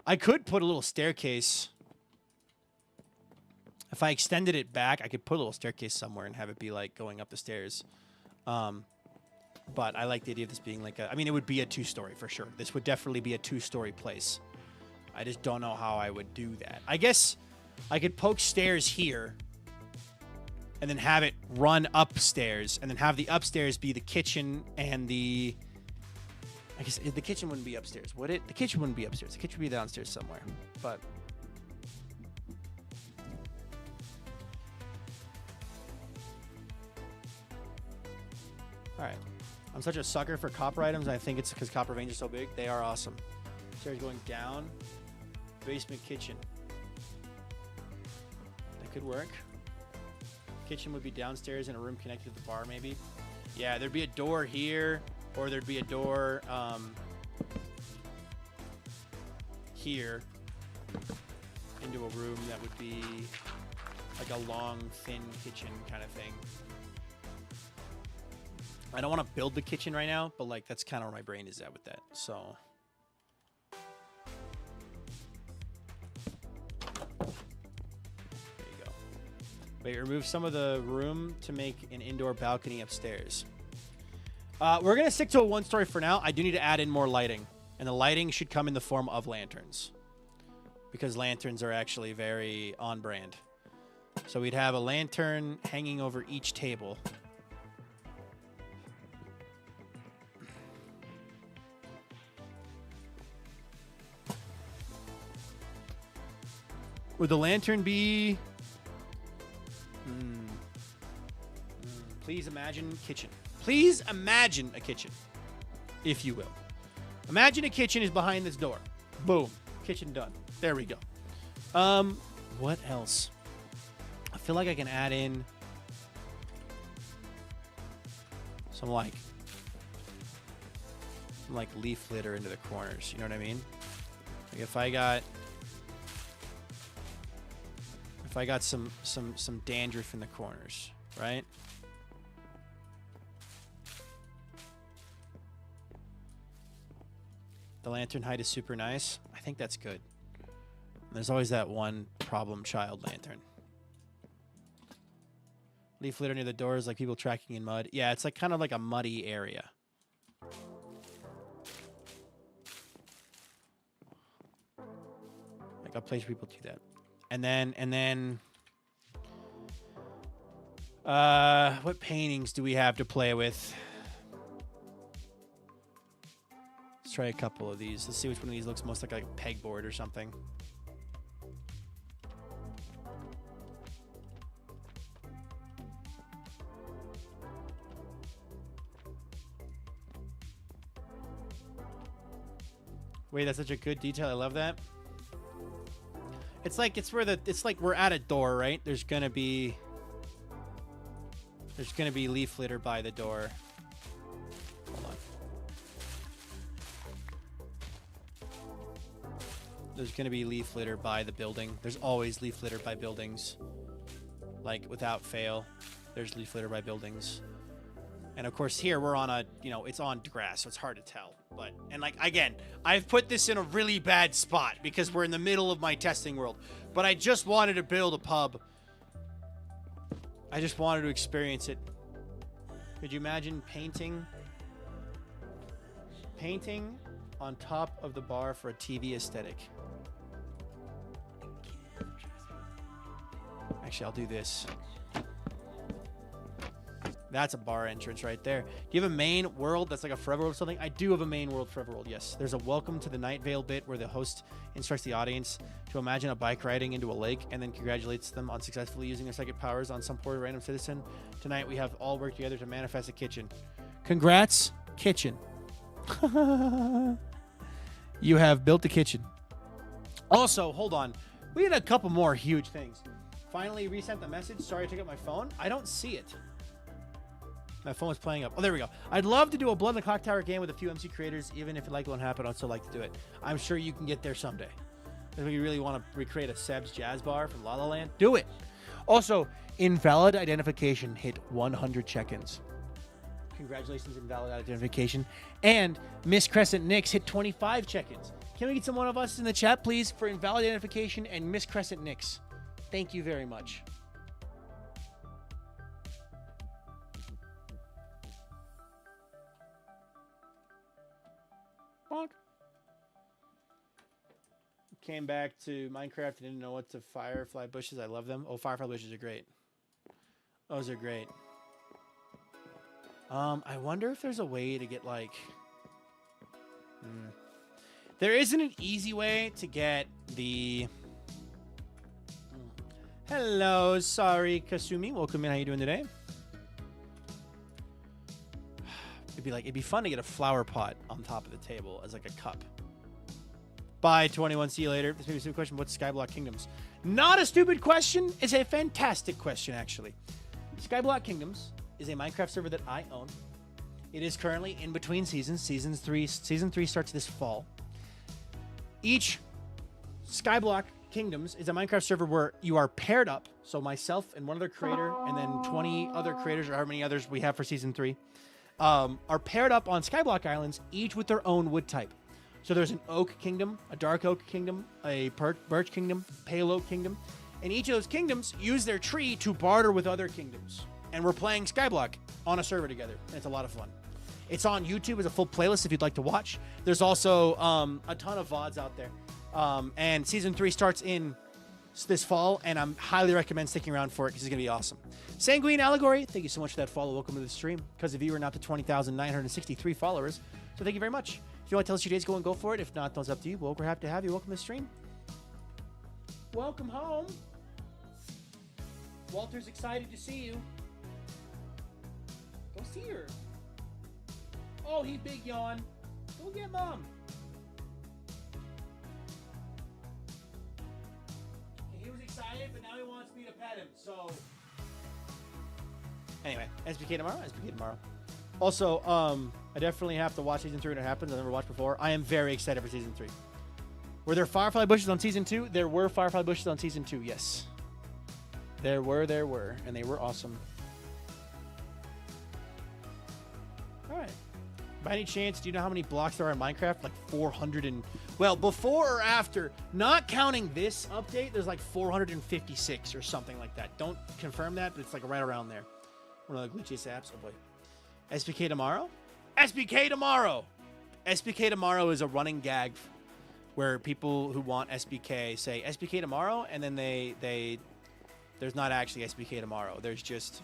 I could put a little staircase. If I extended it back, I could put a little staircase somewhere and have it be like going up the stairs. But I like the idea of this being like a... I mean, it would be a 2-story for sure. This would definitely be a 2-story place. I just don't know how I would do that. I guess I could poke stairs here and then have it run upstairs and then have the upstairs be the kitchen and the... I guess the kitchen wouldn't be upstairs, would it? The kitchen wouldn't be upstairs. The kitchen would be downstairs somewhere. But... all right. I'm such a sucker for copper items. I think it's because copper veins are so big. They are awesome. Stairs going down. Basement kitchen. That could work. Kitchen would be downstairs in a room connected to the bar, maybe. Yeah, there'd be a door here, or there'd be a door here into a room that would be like a long, thin kitchen kind of thing. I don't want to build the kitchen right now, but like that's kind of where my brain is at with that. So there you go. Wait, remove some of the room to make an indoor balcony upstairs. We're gonna stick to a 1-story for now. I do need to add in more lighting, and the lighting should come in the form of lanterns, because lanterns are actually very on brand. So we'd have a lantern hanging over each table. Would the lantern be... Please imagine kitchen. Please imagine a kitchen, if you will. Imagine a kitchen is behind this door. Boom. Kitchen done. There we go. What else? I feel like I can add in some like leaf litter into the corners. You know what I mean? Like if I got some dandruff in the corners, right? The lantern height is super nice. I think that's good. There's always that one problem child lantern. Leaf litter near the doors, like people tracking in mud. Yeah, it's like kind of like a muddy area. Like a place where people do that. And then, what paintings do we have to play with? Let's try a couple of these. Let's see which one of these looks most like a pegboard or something. Wait, that's such a good detail. I love that. It's like we're at a door, right? There's gonna be leaf litter by the door. Hold on. There's gonna be leaf litter by the building. There's always leaf litter by buildings. Like without fail, there's leaf litter by buildings. And of course here we're on it's on grass, so it's hard to tell. But, and like, again, I've put this in a really bad spot because we're in the middle of my testing world. But I just wanted to build a pub. I just wanted to experience it. Could you imagine painting on top of the bar for a TV aesthetic? Actually, I'll do this. That's a bar entrance right there. Do you have a main world that's like a forever world or something? I do have a main world forever world, yes. There's a welcome to the Night Vale bit where the host instructs the audience to imagine a bike riding into a lake and then congratulates them on successfully using their psychic powers on some poor random citizen. Tonight we have all worked together to manifest a kitchen. Congrats, kitchen. You have built a kitchen. Also, hold on. We had a couple more huge things. Finally resent the message. Sorry I took out my phone. I don't see it. My phone was playing up. Oh, there we go. I'd love to do a Blood in the Clock Tower game with a few MC creators. Even if it likely won't happen, I'd still like to do it. I'm sure you can get there someday. If you really want to recreate a Seb's Jazz Bar from La La Land, do it. Also, Invalid Identification hit 100 check-ins. Congratulations, Invalid Identification. And Miss Crescent Nix hit 25 check-ins. Can we get some one of us in the chat, please, for Invalid Identification and Miss Crescent Nix? Thank you very much. Bonk. Came back to Minecraft and didn't know what to firefly bushes. I love them. Oh, firefly bushes are great. Those are great. I wonder if there's a way to get like... There isn't an easy way to get the... Hello, sorry, Kasumi. Welcome in. How you doing today? It'd be fun to get a flower pot on top of the table as like a cup. Bye, 21. See you later. This may be a stupid question. What's Skyblock Kingdoms? Not a stupid question. It's a fantastic question, actually. Skyblock Kingdoms is a Minecraft server that I own. It is currently in between seasons. Season 3 starts this fall. Each Skyblock Kingdoms is a Minecraft server where you are paired up. So myself and one other creator, and then 20 other creators, or however many others we have for Season 3, are paired up on Skyblock Islands, each with their own wood type. So there's an oak kingdom, a dark oak kingdom, a birch kingdom, pale oak kingdom. And each of those kingdoms use their tree to barter with other kingdoms. And we're playing Skyblock on a server together. And it's a lot of fun. It's on YouTube as a full playlist if you'd like to watch. There's also a ton of VODs out there. And Season 3 starts in this fall, and I highly recommend sticking around for it because it's going to be awesome. Sanguine Allegory, thank you so much for that follow. Welcome to the stream. Because of you, we're not the 20,963 followers. So thank you very much. If you want to tell us your day's going, go for it. If not, it's up to you. Well, we're happy to have you. Welcome to the stream. Welcome home. Walter's excited to see you. Go see her. Oh, he big yawn. Go get mom. He was excited, but now he wants me to pet him, so... Anyway, SBK tomorrow? SBK tomorrow. Also, I definitely have to watch Season 3 when it happens. I've never watched before. I am very excited for Season 3. Were there firefly bushes on Season 2? There were firefly bushes on Season 2, yes. There were, and they were awesome. Alright. By any chance, do you know how many blocks there are in Minecraft? Like 400 and... Well, before or after, not counting this update, there's like 456 or something like that. Don't confirm that, but it's like right around there. One of the glitchiest apps. Oh boy. SBK tomorrow? SBK tomorrow! SBK tomorrow is a running gag where people who want SBK say SBK tomorrow, and then they there's not actually SBK tomorrow. There's just,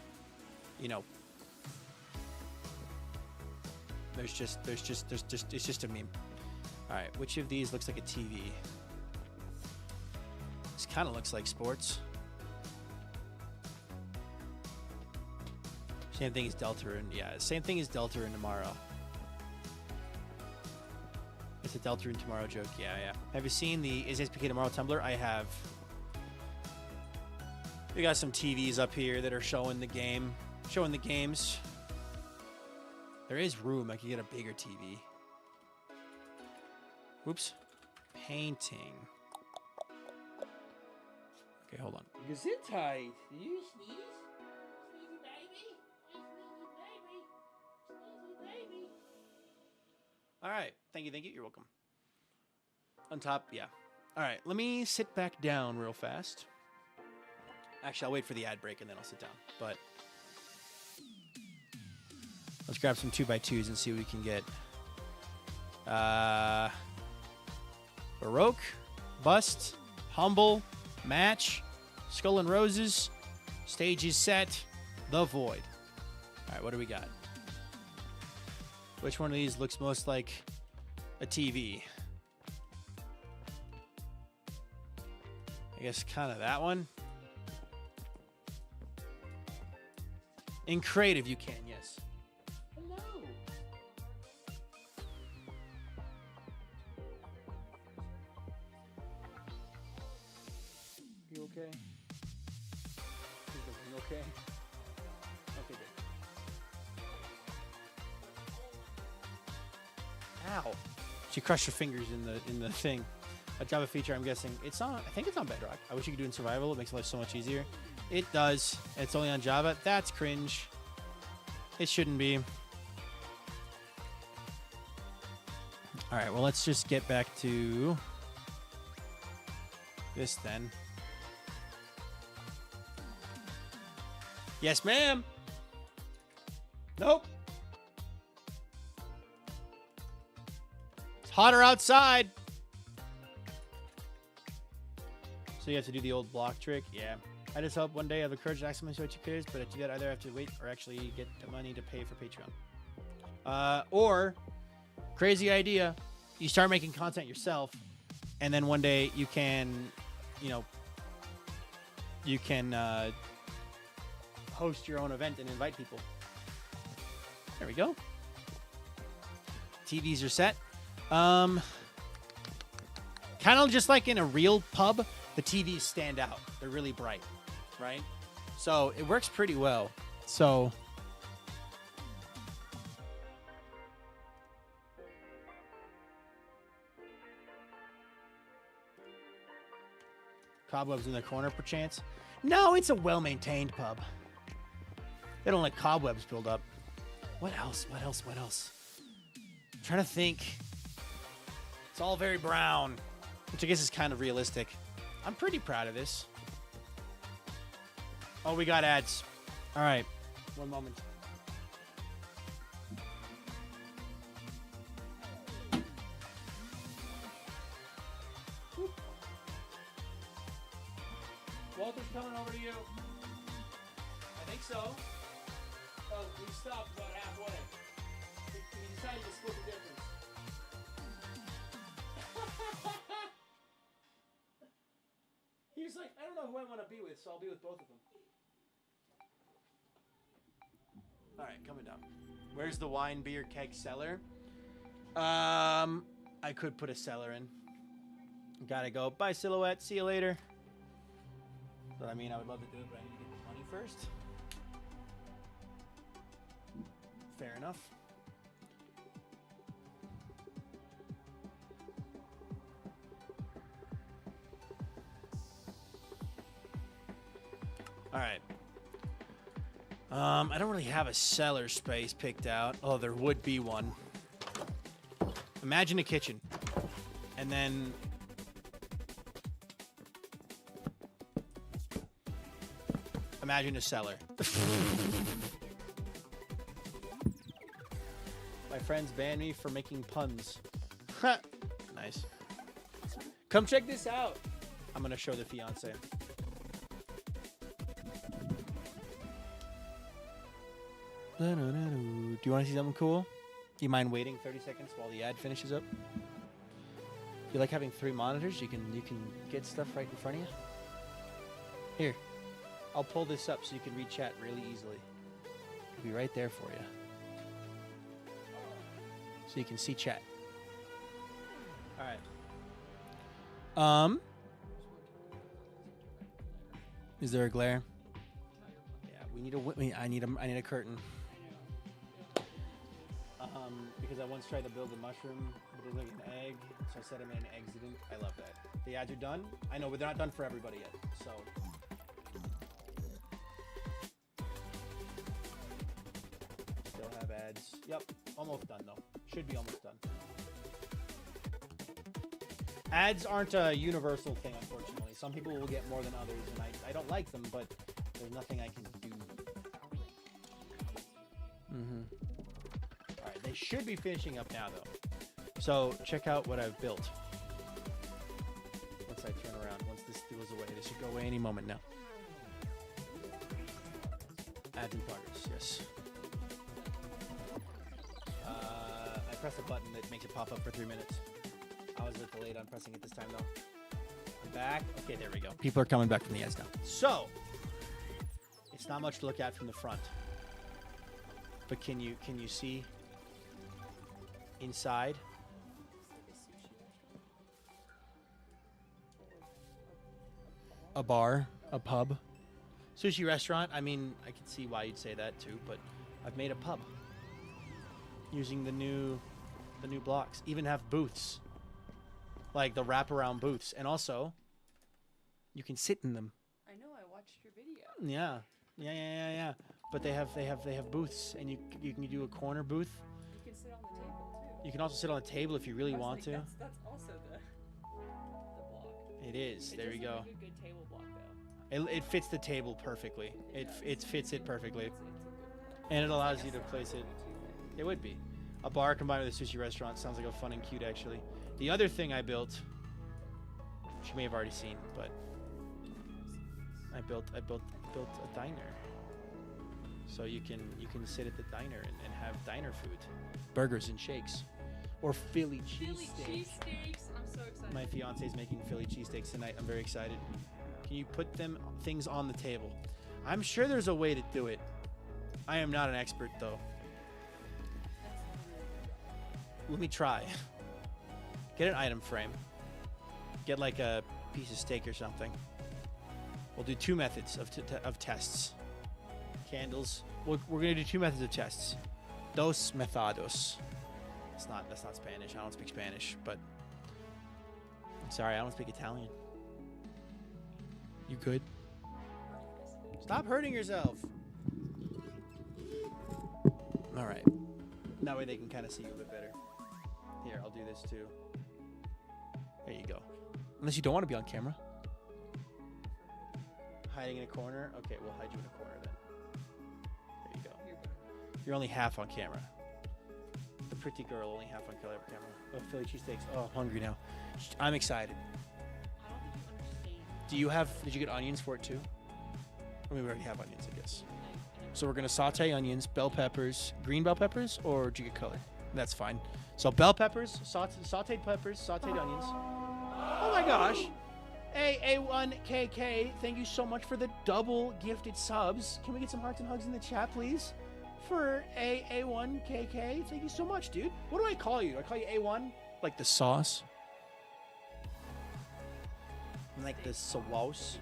you know, it's just a meme. All right, which of these looks like a TV? This kind of looks like sports. Same thing as Deltarune. Yeah, same thing as Deltarune tomorrow. It's a Deltarune tomorrow joke. Yeah, yeah. Have you seen the Is SPK Tomorrow Tumblr? I have. We got some TVs up here that are showing the game. Showing the games. There is room. I could get a bigger TV. Whoops. Painting. Okay, hold on. Gesundheit. Did you sneeze? Sneezy baby? Sneezy baby? All right. Thank you. Thank you. You're welcome. On top, yeah. All right. Let me sit back down real fast. Actually, I'll wait for the ad break and then I'll sit down. But let's grab some 2x2s and see what we can get. Baroque, Bust, Humble, Match, Skull and Roses, Stage is Set, The Void. All right, what do we got? Which one of these looks most like a TV? I guess kind of that one. In creative, you can, yes. Hello. You okay? Okay. Okay, good. Ow. She crushed her fingers in the thing. A Java feature, I'm guessing. It's on, I think it's on Bedrock. I wish you could do it in survival. It makes life so much easier. It does. It's only on Java. That's cringe. It shouldn't be. All right, well, let's just get back to this then. Yes, ma'am. Nope. It's hotter outside. So you have to do the old block trick? Yeah. I just hope one day I have the courage to ask someone what you could, but to do that, either I have to wait or actually get the money to pay for Patreon. Or, crazy idea, you start making content yourself, and then one day you can, host your own event and invite people. There we go. TVs are set. Kind of just like in a real pub, the TVs stand out. They're really bright, right? So it works pretty well. So cobwebs in the corner, perchance? No, it's a well-maintained pub. They don't let cobwebs build up. What else? What else? What else? I'm trying to think. It's all very brown, which I guess is kind of realistic. I'm pretty proud of this. Oh, we got ads. All right. One moment. Whoop. Walter's coming over to you. I think so. Oh, we stopped about halfway. We decided to split the difference. He was like, I don't know who I want to be with, so I'll be with both of them. All right, coming down. Where's the wine, beer, keg cellar? I could put a cellar in. Gotta go. Bye, Silhouette. See you later. But I mean, I would love to do it, but I need to get the money first. Fair enough. All right. I don't really have a cellar space picked out. Oh, there would be one. Imagine a kitchen. And then imagine a cellar. My friends banned me for making puns. Nice. Come check this out. I'm going to show the fiance. Do you want to see something cool? Do you mind waiting 30 seconds while the ad finishes up? If you like having 3 monitors, you can get stuff right in front of you. Here, I'll pull this up so you can read chat really easily. It'll be right there for you. So you can see chat. All right. Is there a glare? Yeah, we need I need a curtain. Because I once tried to build a mushroom, but it was like an egg, so I set them in an accident. I love that. The ads are done. I know, but they're not done for everybody yet. So. Still have ads. Yep, almost done though. Should be almost done. Ads aren't a universal thing, unfortunately. Some people will get more than others, and I don't like them, but there's nothing I can do. All right, they should be finishing up now, though. So check out what I've built. Once I turn around, once this goes away, this should go away any moment now. Ads in progress, yes. I press a button that makes it pop up for 3 minutes. I was a bit delayed on pressing it this time, though. I'm back. Okay, there we go. People are coming back from the ads now. So, it's not much to look at from the front. But can you see inside? A bar, a pub. Sushi restaurant. I mean, I can see why you'd say that too, but I've made a pub using the new blocks. Even have booths, like the wraparound booths, and also you can sit in them. I know. I watched your video. Yeah. But they have booths, and you can do a corner booth. You can sit on the table too. You can also sit on the table if you really want to. That's also the block. It is. It There does you go. look like a good table block though. It fits the table perfectly. It fits it perfectly, It's a good. and it allows Like you a to place it. go-to thing. It would be a bar combined with a sushi restaurant. Sounds like a fun and cute actually. The other thing I built, which you may have already seen, but I built a diner. So you can sit at the diner and have diner food, burgers and shakes, or Philly Philly cheesesteaks. cheesesteaks. I'm so excited. My fiance's making Philly cheesesteaks tonight. I'm very excited. Can you put things on the table? I'm sure there's a way to do it. I am not an expert though. Let me try. Get an item frame. Get like a piece of steak or something. We'll do 2 methods of tests. Candles. We're gonna do 2 methods of tests. Dos metados. That's not Spanish. I don't speak Spanish, but sorry, I don't speak Italian. You good? Stop hurting yourself. All right. That way they can kind of see you a bit better. Here, I'll do this too. There you go. Unless you don't want to be on camera. Hiding in a corner? Okay, we'll hide you in a corner then. There you go. You're only half on camera. The pretty girl only half on camera. Oh, Philly cheesesteaks. Oh, I'm hungry now. I'm excited. I don't think you understand. Did you get onions for it too? I mean, we already have onions, I guess. So we're gonna saute onions, bell peppers, green bell peppers, or did you get color? That's fine. So bell peppers, sauteed onions. Oh my gosh! AA1KK, thank you so much for the double gifted subs. Can we get some hearts and hugs in the chat, please? For AA1KK, thank you so much, dude. What do I call you? Do I call you A1? Like the sauce? Like the sauce?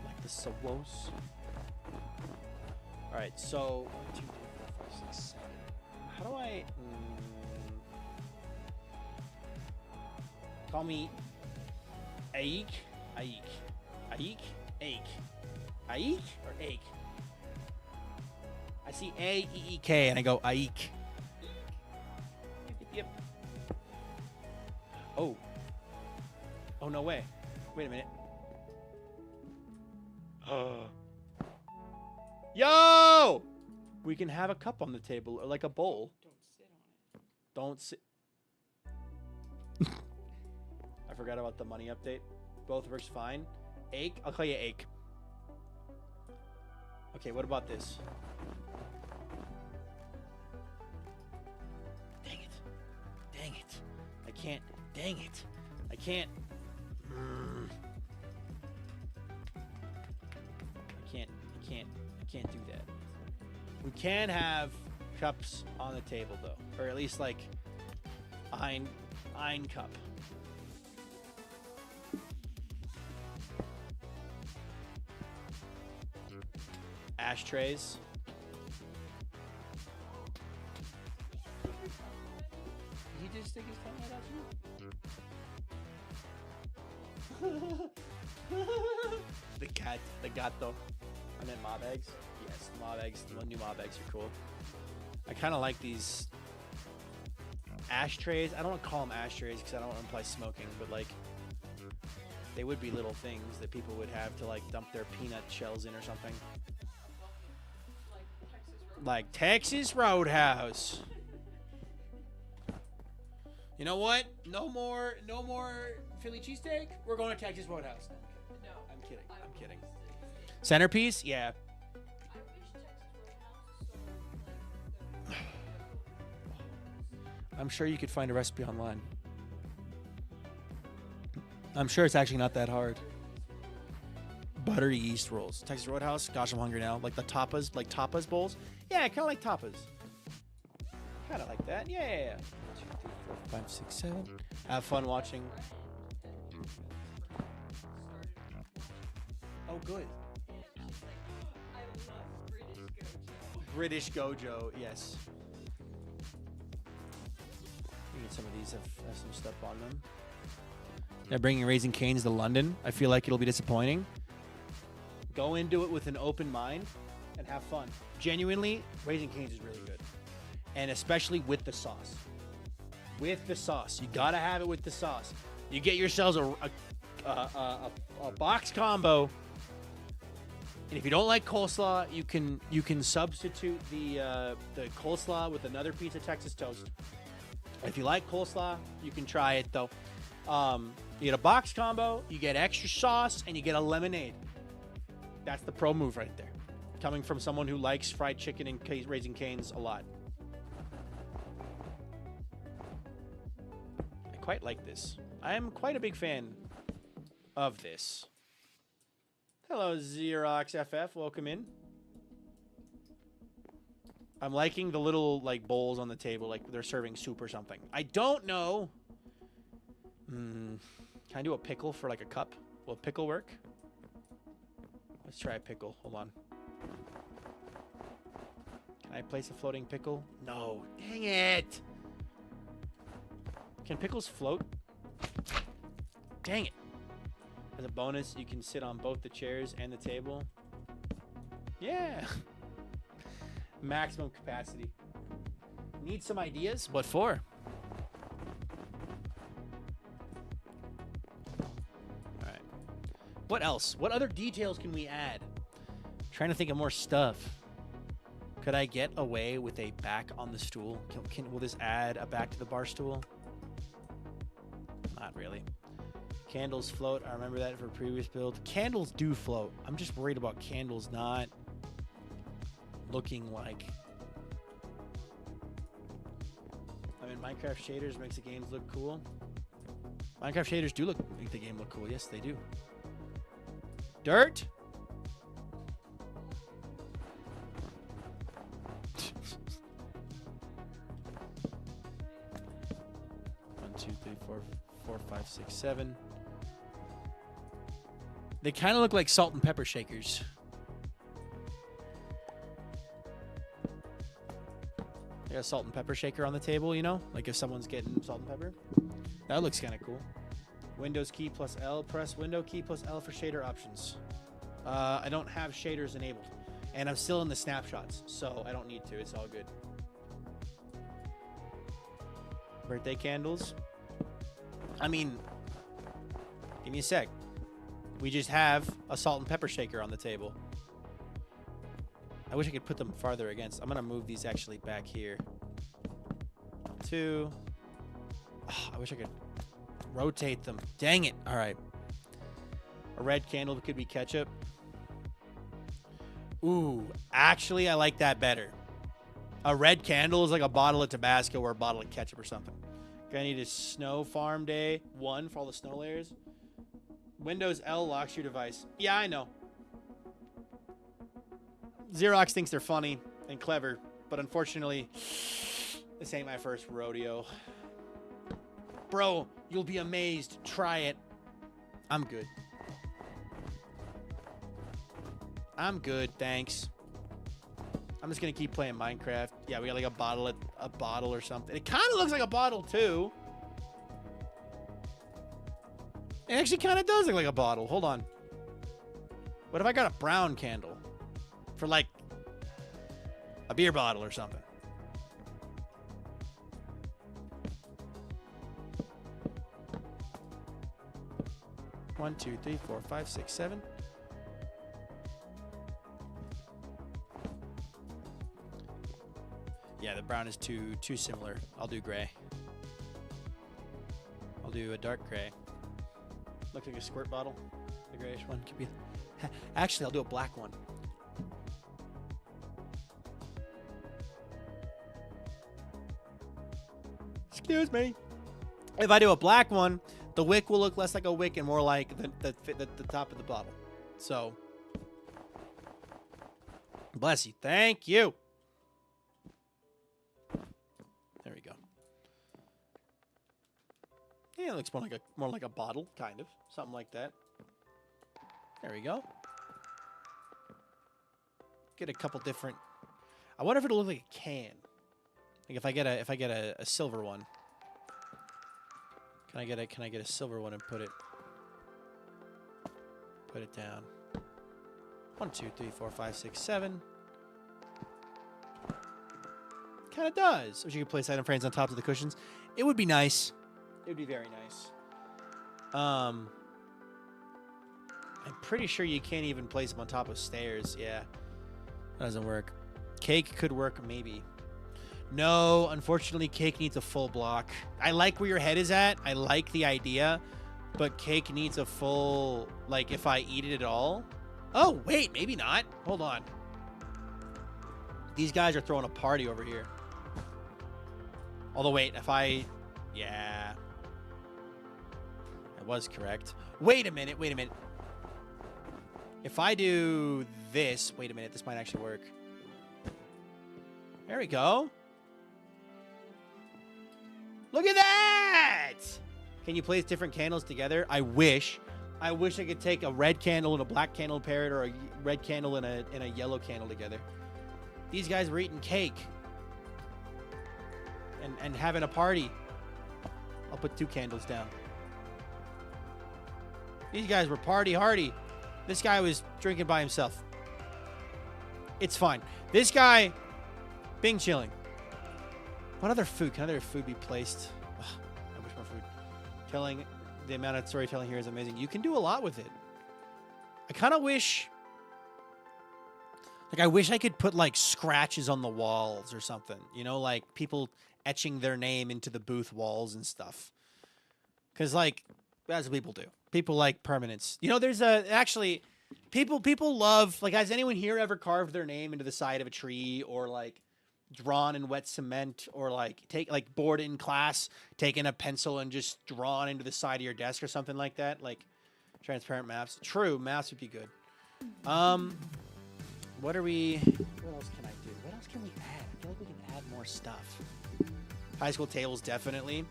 Like the sauce? Alright, so 1, 2, 3, 4, 5, 6, 7. How do I call me Aik? Aik. Aik? Aik. Aik or Aik? I see A-E-E-K and I go Aik. Yep. Oh. Oh, no way. Wait a minute. Yo! We can have a cup on the table, or like a bowl. Don't sit Don't on it. sit. I forgot about the money update. Both works fine. Ache? I'll call you Ache. Okay, what about this? Dang it. Dang it. I can't. Dang it. I can't. I can't do that. We can have cups on the table though, or at least like ein cup. Ashtrays. Did he just stick his tongue right at you? The gato. I meant mob eggs. Yes, the mob eggs. The new mob eggs are cool. I kind of like these ashtrays. I don't want to call them ashtrays because I don't want to imply smoking, but like they would be little things that people would have to like dump their peanut shells in or something. Like Texas Roadhouse. You know what? No more Philly cheesesteak. We're going to Texas Roadhouse. No. I'm kidding. I'm kidding. Centerpiece? Yeah. I'm sure you could find a recipe online. I'm sure it's actually not that hard. Buttery yeast rolls. Texas Roadhouse. Gosh, I'm hungry now. Like the tapas, like tapas bowls. Yeah, kind of like tapas. Kind of like that. Yeah. 1, 2, 3, 4, 5, 6, 7. Have fun watching. Oh, good. British Gojo, yes. We get some of these have some stuff on them. They're bringing Raising Cane's to London. I feel like it'll be disappointing. Go into it with an open mind and have fun. Genuinely, Raising Cane's is really good. And especially with the sauce. With the sauce. You gotta have it with the sauce. You get yourselves a box combo. And if you don't like coleslaw, you can substitute the coleslaw with another piece of Texas toast. If you like coleslaw, you can try it though. You get a box combo, you get extra sauce, and you get a lemonade. That's the pro move right there. Coming from someone who likes fried chicken and Raising Cane's a lot. I quite like this. I am quite a big fan of this. Hello, Xerox FF. Welcome in. I'm liking the little like bowls on the table, like they're serving soup or something. I don't know. Can I do a pickle for like a cup? Will a pickle work? Let's try a pickle. Hold on. Can I place a floating pickle? No. Dang it. Can pickles float? Dang it. As a bonus, you can sit on both the chairs and the table. Yeah. Maximum capacity. Need some ideas? What for? Alright. What else? What other details can we add? Trying to think of more stuff. Could I get away with a back on the stool? Will this add a back to the bar stool? Not really. Candles float. I remember that for previous build. Candles do float. I'm just worried about candles not looking like... I mean, Minecraft shaders makes the games look cool. Minecraft shaders do make the game look cool. Yes, they do. Dirt? One, two, three, four, five, six, seven. They kind of look like salt and pepper shakers. They got a salt and pepper shaker on the table, you know? Like if someone's getting salt and pepper. That looks kind of cool. Windows key plus L. Press window key plus L for shader options. I don't have shaders enabled. And I'm still in the snapshots, so I don't need to. It's all good. Birthday candles. I mean, give me a sec. We just have a salt and pepper shaker on the table. I wish I could put them farther against. I'm going to move these actually back here. Two. Oh, I wish I could rotate them. Dang it. All right. A red candle could be ketchup. Ooh, actually, I like that better. A red candle is like a bottle of Tabasco or a bottle of ketchup or something. Gonna need a snow farm day 1 for all the snow layers. Windows L locks your device. Yeah, I know. Xerox thinks they're funny and clever, but unfortunately, this ain't my first rodeo. Bro, you'll be amazed. Try it. I'm good. I'm good, thanks. I'm just gonna keep playing Minecraft. Yeah, we got like a bottle or something. It kind of looks like a bottle too. It actually kind of does look like a bottle. Hold on. What if I got a brown candle for like a beer bottle or something? One, two, three, four, five, six, seven. Yeah, the brown is too similar. I'll do gray. I'll do a dark gray. Looks like a squirt bottle. The grayish one could be. Actually, I'll do a black one. Excuse me. If I do a black one, the wick will look less like a wick and more like the top of the bottle. So, bless you. Thank you. There we go. Yeah, it looks more like a bottle, kind of. Something like that. There we go. Get a couple different... I wonder if it'll look like a can. Like if I get a silver one. Can I get a silver one and put it down? 1, 2, 3, 4, 5, 6, 7. Kind of does. Wish you could place item frames on top of the cushions. It would be nice. It would be very nice. I'm pretty sure you can't even place them on top of stairs. Yeah, that doesn't work. Cake could work, maybe. No, unfortunately, cake needs a full block. I like where your head is at. I like the idea, but cake needs a full, like, if I eat it at all. Oh, wait, maybe not. Hold on. These guys are throwing a party over here. Although, wait, if I... Yeah. I was correct. Wait a minute, wait a minute. If I do this... Wait a minute, this might actually work. There we go. Look at that! Can you place different candles together? I wish. I wish I could take a red candle and a black candle pair it, or a red candle and a yellow candle together. These guys were eating cake. And having a party. I'll put 2 candles down. These guys were party hardy. This guy was drinking by himself. It's fine. This guy, Bing chilling. What other food? Can other food be placed? Ugh, I wish more food. Telling, the amount of storytelling here is amazing. You can do a lot with it. I kind of wish... Like, I wish I could put, like, scratches on the walls or something. You know, like, people etching their name into the booth walls and stuff. Because, like, that's what people do. People like permanence. You know, there's a... Actually, people love... Like, has anyone here ever carved their name into the side of a tree or, like, drawn in wet cement or, like, bored in class, taken a pencil and just drawn into the side of your desk or something like that? Like, transparent maps. True, maps would be good. What else can I do? What else can we add? I feel like we can add more stuff. High school tables, definitely.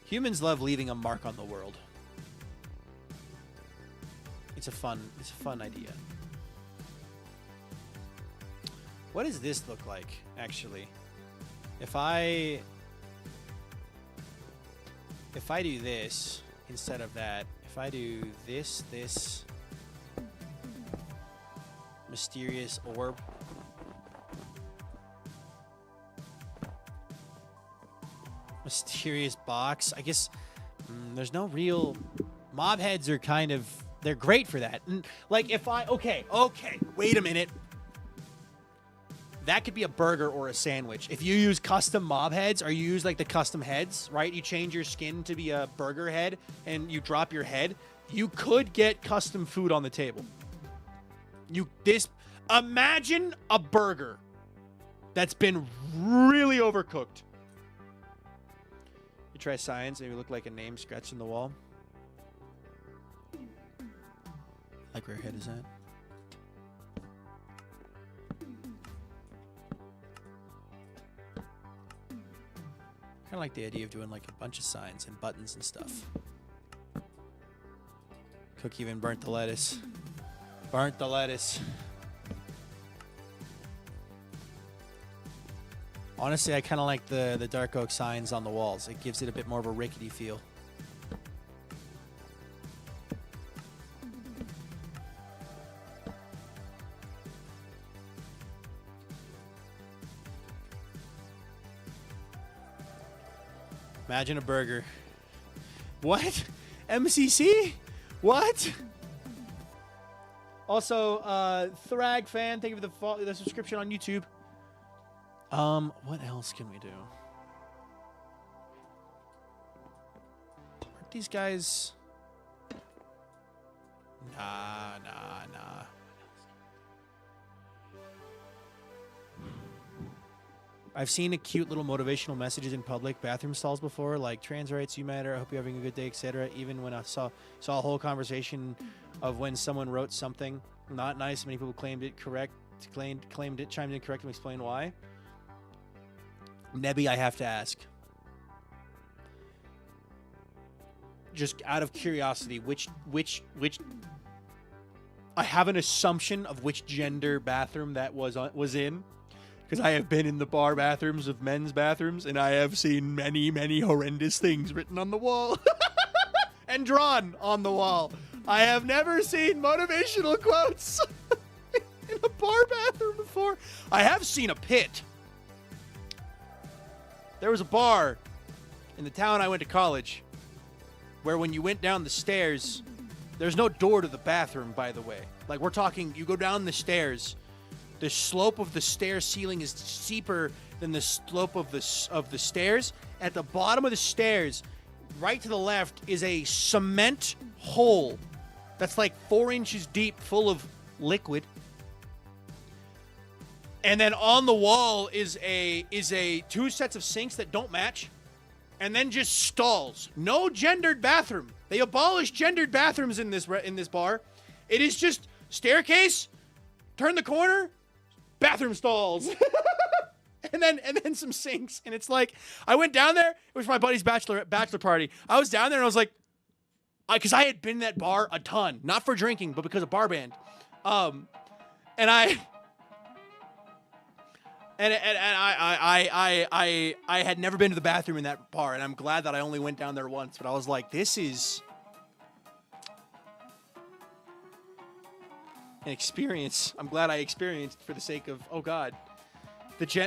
Humans love leaving a mark on the world. It's a fun idea. What does this look like, actually? If I do this instead of that, if I do this, mysterious orb. Mysterious box. I guess there's no real... Mob heads are kind of... They're great for that. And, like, if I... Okay, wait a minute. That could be a burger or a sandwich. If you use custom mob heads, or you use, like, the custom heads, right? You change your skin to be a burger head, and you drop your head. You could get custom food on the table. Imagine a burger that's been really overcooked. You try science, maybe look like a name scratched in the wall. Like where your head is at. Kind of like the idea of doing like a bunch of signs and buttons and stuff. Cook even burnt the lettuce. Burnt the lettuce. Honestly, I kind of like the dark oak signs on the walls. It gives it a bit more of a rickety feel. Imagine a burger. What? MCC? What? Also, Thrag fan, thank you for the subscription on YouTube. What else can we do? Aren't these guys... Nah. I've seen a cute little motivational messages in public bathroom stalls before, like trans rights, you matter, I hope you're having a good day, etc. Even when I saw a whole conversation of when someone wrote something not nice, many people claimed it, chimed in correct and explained why. Nebby, I have to ask. Just out of curiosity, which I have an assumption of which gender bathroom that was in. because I have been in the bar bathrooms of men's bathrooms, and I have seen many, many horrendous things written on the wall and drawn on the wall. I have never seen motivational quotes in a bar bathroom before. I have seen a pit. There was a bar in the town I went to college where when you went down the stairs, there's no door to the bathroom, by the way. Like, we're talking, you go down the stairs, the slope of the stair ceiling is steeper than the slope of the stairs. At the bottom of the stairs, right to the left, is a cement hole that's like 4 inches deep, full of liquid. And then on the wall is a 2 sets of sinks that don't match, and then just stalls. No gendered bathroom. They abolished gendered bathrooms in this bar. It is just staircase, turn the corner, bathroom stalls. and then some sinks. And it's like, I went down there. It was for my buddy's bachelor party. I was down there and I was like, because I had been in that bar a ton, not for drinking, but because of bar band. And I had never been to the bathroom in that bar, and I'm glad that I only went down there once. But I was like, this is an experience. I'm glad I experienced for the sake of, oh God,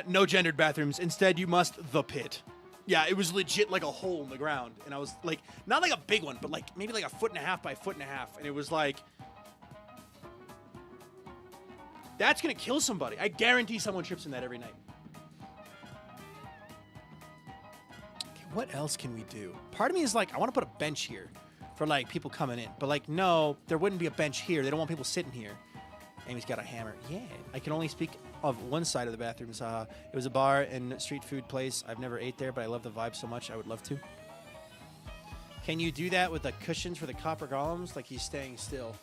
no gendered bathrooms. Instead, you must the pit. Yeah, it was legit like a hole in the ground, and I was like, not like a big one, but like maybe like 1.5 feet by 1.5 feet, and it was like, that's gonna kill somebody. I guarantee someone trips in that every night. Okay, what else can we do? Part of me is like, I want to put a bench here for like people coming in, but like, no, there wouldn't be a bench here. They don't want people sitting here. Amy's got a hammer. Yeah, I can only speak of one side of the bathroom. It was a bar and street food place. I've never ate there, but I love the vibe so much. I would love to. Can you do that with the cushions for the copper golems? Like he's staying still.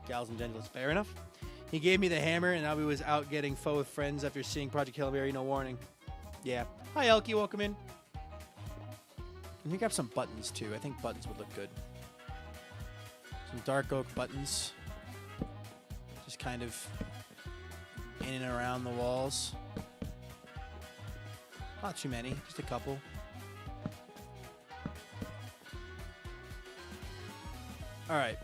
Gals and gentles, fair enough. He gave me the hammer, and Albie was out getting pho with friends after seeing Project Hail Mary, no warning. Yeah. Hi, Elkie. Welcome in. Let me grab some buttons, too. I think buttons would look good. Some dark oak buttons. Just kind of in and around the walls. Not too many. Just a couple. All right.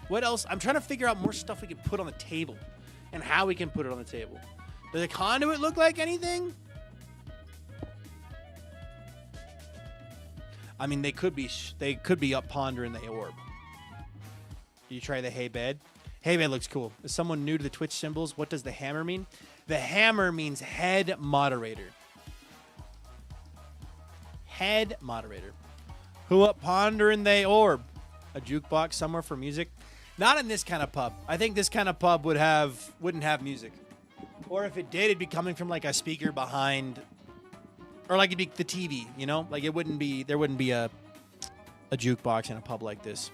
What else? I'm trying to figure out more stuff we can put on the table and how we can put it on the table. Does the conduit look like anything? I mean, they could be up pondering the orb. You try the hay bed. Hay bed looks cool. Is someone new to the Twitch symbols? What does the hammer mean? The hammer means head moderator. Head moderator. Who up pondering the orb? A jukebox somewhere for music? Not in this kind of pub. I think this kind of pub wouldn't have music. Or if it did, it'd be coming from like a speaker behind, or like it'd be the TV, you know? Like there wouldn't be a jukebox in a pub like this.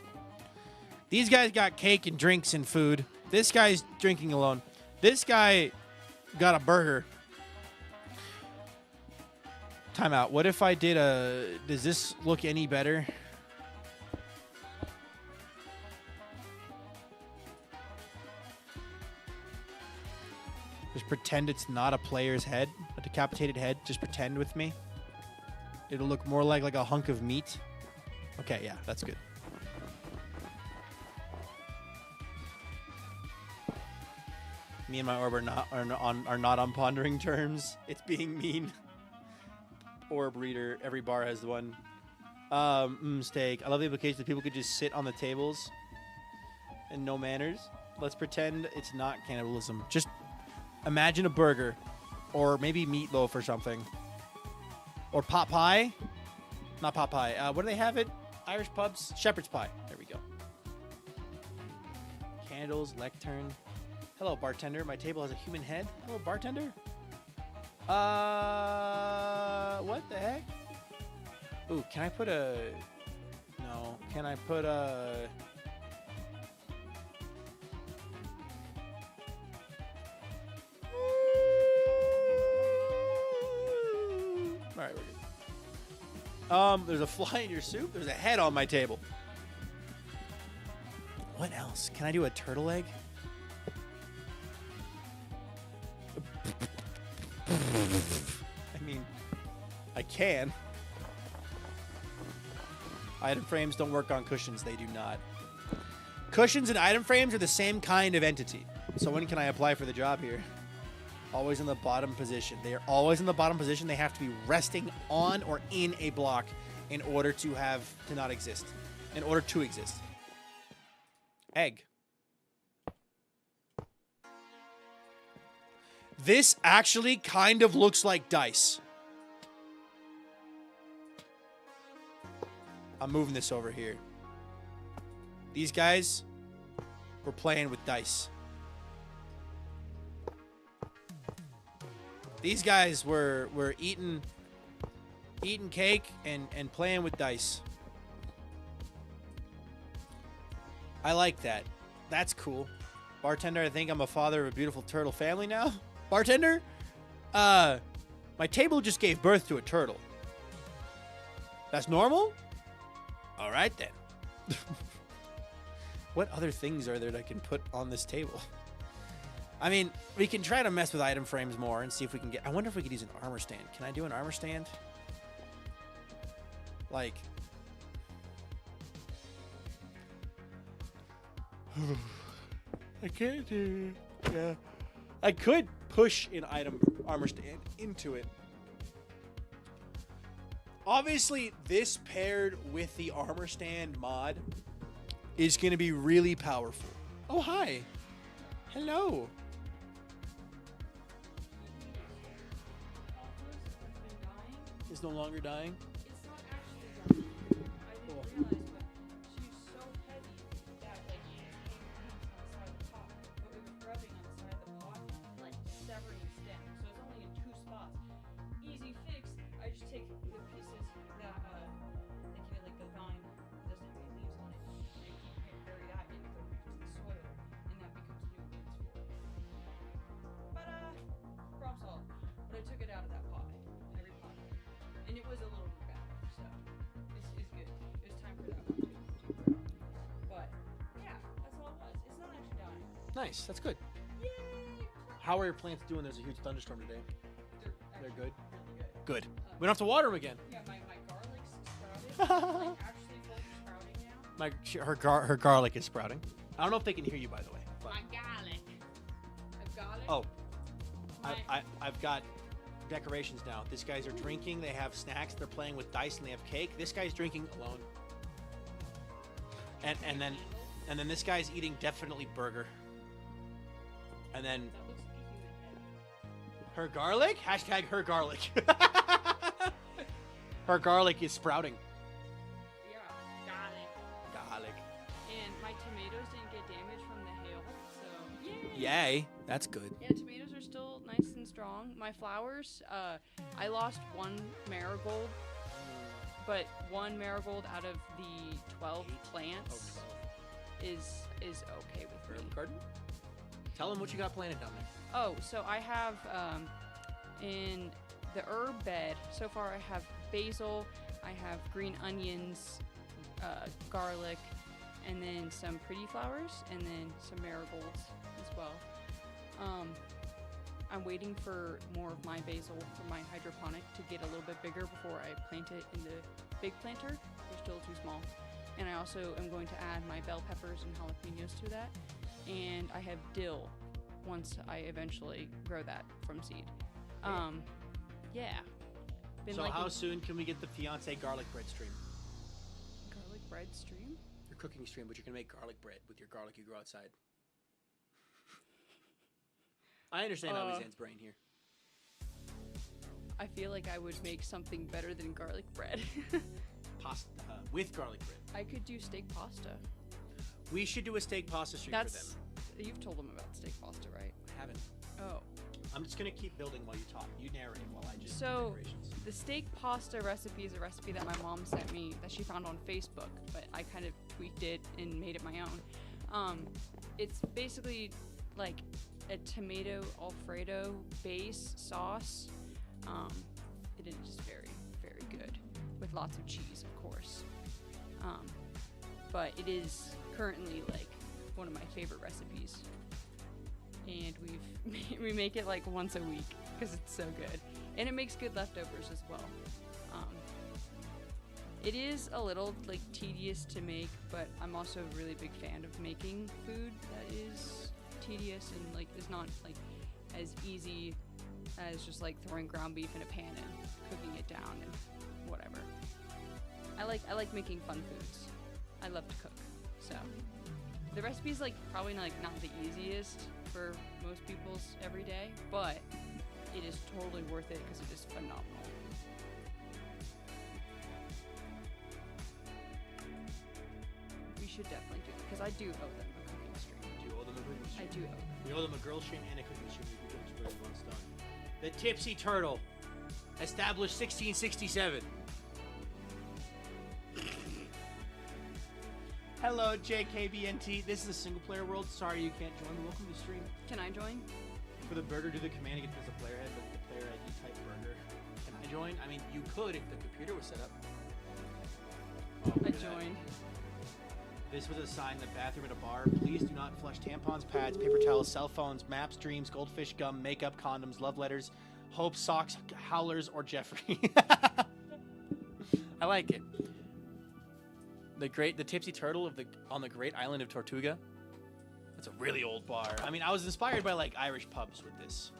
These guys got cake and drinks and food. This guy's drinking alone. This guy got a burger. Time out. What if I did does this look any better? Just pretend it's not a player's head, a decapitated head. Just pretend with me. It'll look more like a hunk of meat. Okay, yeah, that's good. Me and my orb are not on pondering terms. It's being mean. Orb reader. Every bar has one. Steak. I love the implication that people could just sit on the tables and no manners. Let's pretend it's not cannibalism. Just imagine a burger, or maybe meatloaf or something, or pot pie. Not pot pie. What do they have at Irish pubs? Shepherd's pie. There we go. Candles, lectern. Hello, bartender. My table has a human head. Hello, bartender. What the heck? Ooh, can I put a... No. Can I put a... All right, we're good. There's a fly in your soup. There's a head on my table. What else? Can I do a turtle egg? I mean, I can. Item frames don't work on cushions. They do not. Cushions and item frames are the same kind of entity. So when can I apply for the job here? Always in the bottom position. They are always in the bottom position. They have to be resting on or in a block in order to not exist. In order to exist. Egg. This actually kind of looks like dice. I'm moving this over here. These guys were playing with dice. These guys were eating cake and playing with dice. I like that. That's cool. Bartender, I think I'm a father of a beautiful turtle family now. Bartender, my table just gave birth to a turtle. That's normal? All right, then. What other things are there that I can put on this table? I mean, we can try to mess with item frames more and see if we can get... I wonder if we could use an armor stand. Can I do an armor stand? Like... I can't do... Yeah. I could push an armor stand into it. Obviously, this paired with the armor stand mod is going to be really powerful. Oh, hi. Hello. Is no longer dying? It's not actually dying. I didn't realize, but she's so heavy that like it came on the side of the pot, but it was rubbing on the side of the pot, like severing the stem. So it's only in 2 spots. Easy fix. I just take the pieces that like the vine doesn't have any leaves on it, and you bury that into the soil, and that becomes new leaves for it. But problem solved. But I took it out of that pot, every pot. And it was a little bad, so it's good. It was time for that one to grow. But yeah, that's all it was. It's not actually dying. Nice. That's good. Yay! How are your plants doing? There's a huge thunderstorm today. They're good? Really good. Good. We don't have to water them again. Yeah, my garlic's sprouted. Like actually fully sprouting now. Her garlic is sprouting. I don't know if they can hear you, by the way. But. My garlic. I've got it. Oh, My, I've got decorations now. These guys are drinking. They have snacks. They're playing with dice, and they have cake. This guy's drinking alone. And then this guy's eating definitely burger. And then that looks like a human head. her garlic. Hashtag her garlic. Her garlic is sprouting. Yeah, garlic. Garlic. And my tomatoes didn't get damaged from the hail, so yay. Yay. That's good. Yeah, tomatoes are still nice and strong. My flowers, I lost 1 marigold, but 1 marigold out of the 12 plants is okay with me. Herb garden? Tell them what you got planted down there. Oh, so I have in the herb bed, so far I have basil, I have green onions, garlic, and then some pretty flowers, and then some marigolds as well. I'm waiting for more of my basil for my hydroponic to get a little bit bigger before I plant it in the big planter. They're still too small. And I also am going to add my bell peppers and jalapenos to that. And I have dill once I eventually grow that from seed. Yeah. Been So liking how soon can we get the fiance garlic bread stream? garlic bread stream? Your cooking stream, but you're gonna make garlic bread with your garlic you grow outside. I understand Alexander's brain here. I feel like I would make something better than garlic bread. Pasta with garlic bread. I could do steak pasta. We should do a steak pasta stream for them. You've told them about steak pasta, right? I haven't. Oh. I'm just gonna keep building while you talk. You narrate while I just do So, decorations. the steak pasta recipe is a recipe that my mom sent me that she found on Facebook, but I kind of tweaked it and made it my own. It's basically like a tomato Alfredo base sauce. It is just very, very good with lots of cheese, of course. But it is currently like one of my favorite recipes. and we make it like once a week because it's so good, and it makes good leftovers as well. It is a little like tedious to make, but I'm also a really big fan of making food that is tedious and like is not like as easy as just like throwing ground beef in a pan and cooking it down and whatever. I like making fun foods. I love to cook. So the recipe's like probably not the easiest for most people's everyday, but it is totally worth it because it is phenomenal. We should definitely do it because I do owe them a cooking stream. Do you owe them a cooking stream? I do owe them. We owe them a girl stream and a cooking stream. We can get this once done. The Tipsy Turtle, established 1667. Hello, JKBNT. This is a single player world. Sorry you can't join. Welcome to the stream. Can I join? For the burger, do the command to get as a player head, but the player ID type burger. Can I join? I mean, you could if the computer was set up. Oh, I look at that. joined. This was a sign in the bathroom at a bar. Please do not flush tampons, pads, paper towels, cell phones, maps, dreams, goldfish gum, makeup, condoms, love letters, hope, socks, howlers, or Jeffrey. I like it. The Tipsy Turtle on the great island of Tortuga. That's a really old bar. I mean, I was inspired by like Irish pubs with this,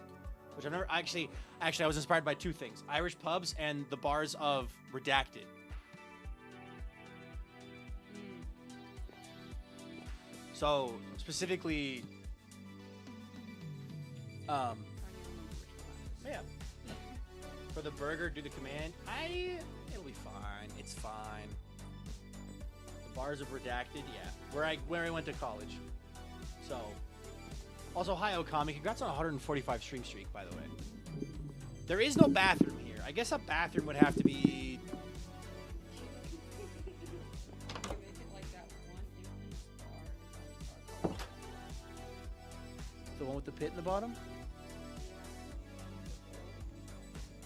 which I've never actually. I was inspired by two things: Irish pubs and the bars of Redacted. So specifically, yeah, for the burger, do the command. It'll be fine. It's fine. The bars of Redacted, yeah, where I went to college. So, also hi Okami, congrats on a 145 stream streak, by the way. There is no bathroom here. I guess a bathroom would have to be. The one with the pit in the bottom?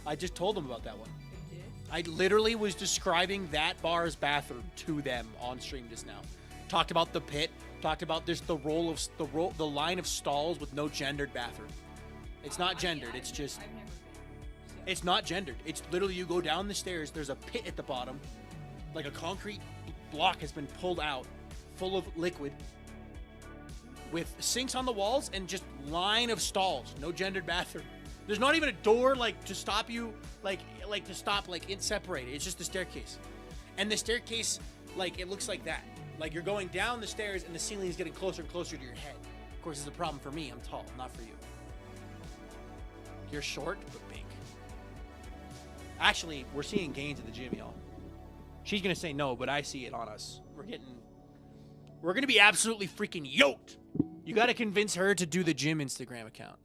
I just told them about that one. I literally was describing that bar's bathroom to them on stream just now. Talked about the pit. Talked about this the line of stalls with no gendered bathroom. It's not gendered. It's just. I've never been. So. It's not gendered. It's literally you go down the stairs. There's a pit at the bottom, like a concrete block has been pulled out, full of liquid, with sinks on the walls and just line of stalls. No gendered bathroom. There's not even a door like to stop you, like to stop like it separated. It's just the staircase, and the staircase like it looks like that. Like you're going down the stairs and the ceiling is getting closer and closer to your head. Of course, it's a problem for me. I'm tall, not for you. You're short but big. Actually, we're seeing gains at the gym, y'all. She's gonna say no, but I see it on us. We're gonna be absolutely freaking yoked. You gotta convince her to do the gym Instagram account.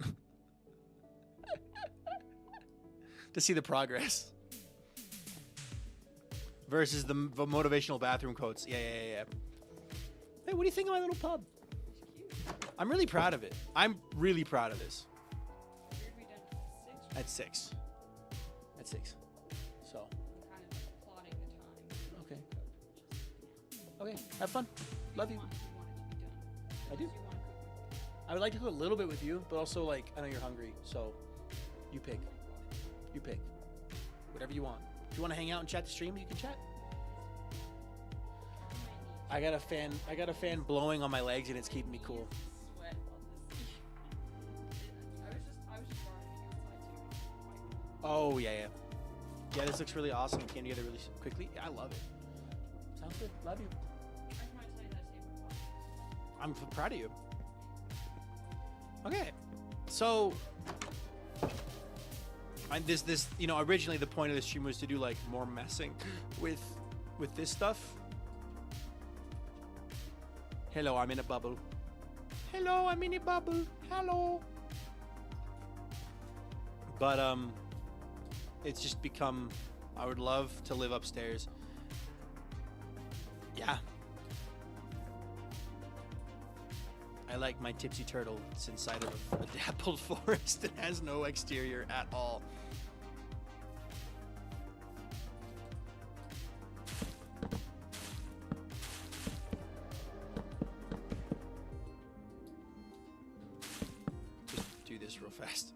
To see the progress. Versus the motivational bathroom quotes. Yeah. Hey, what do you think of my little pub? I'm really proud of it. I'm really proud of this. At 6. So. Kind of plotting the time. Okay. Have fun. Love you. You want it to be done. I do. You want to cook. I would like to cook a little bit with you, but also like I know you're hungry, so you pick. Whatever you want. If you want to hang out and chat the stream, you can chat. I got a fan blowing on my legs and it's keeping me cool. Sweat on this. I was just bargaining outside too. Oh yeah. Yeah, this looks really awesome. It came together really quickly. Yeah, I love it. Sounds good. Love you. I just want to tell you that I saved my body. I'm proud of you. Okay. So this originally the point of the stream was to do like more messing with this stuff. Hello, I'm in a bubble. Hello. But it's just become I would love to live upstairs. Yeah. I like my Tipsy Turtle. It's inside of a dappled forest. It has no exterior at all. just real fast.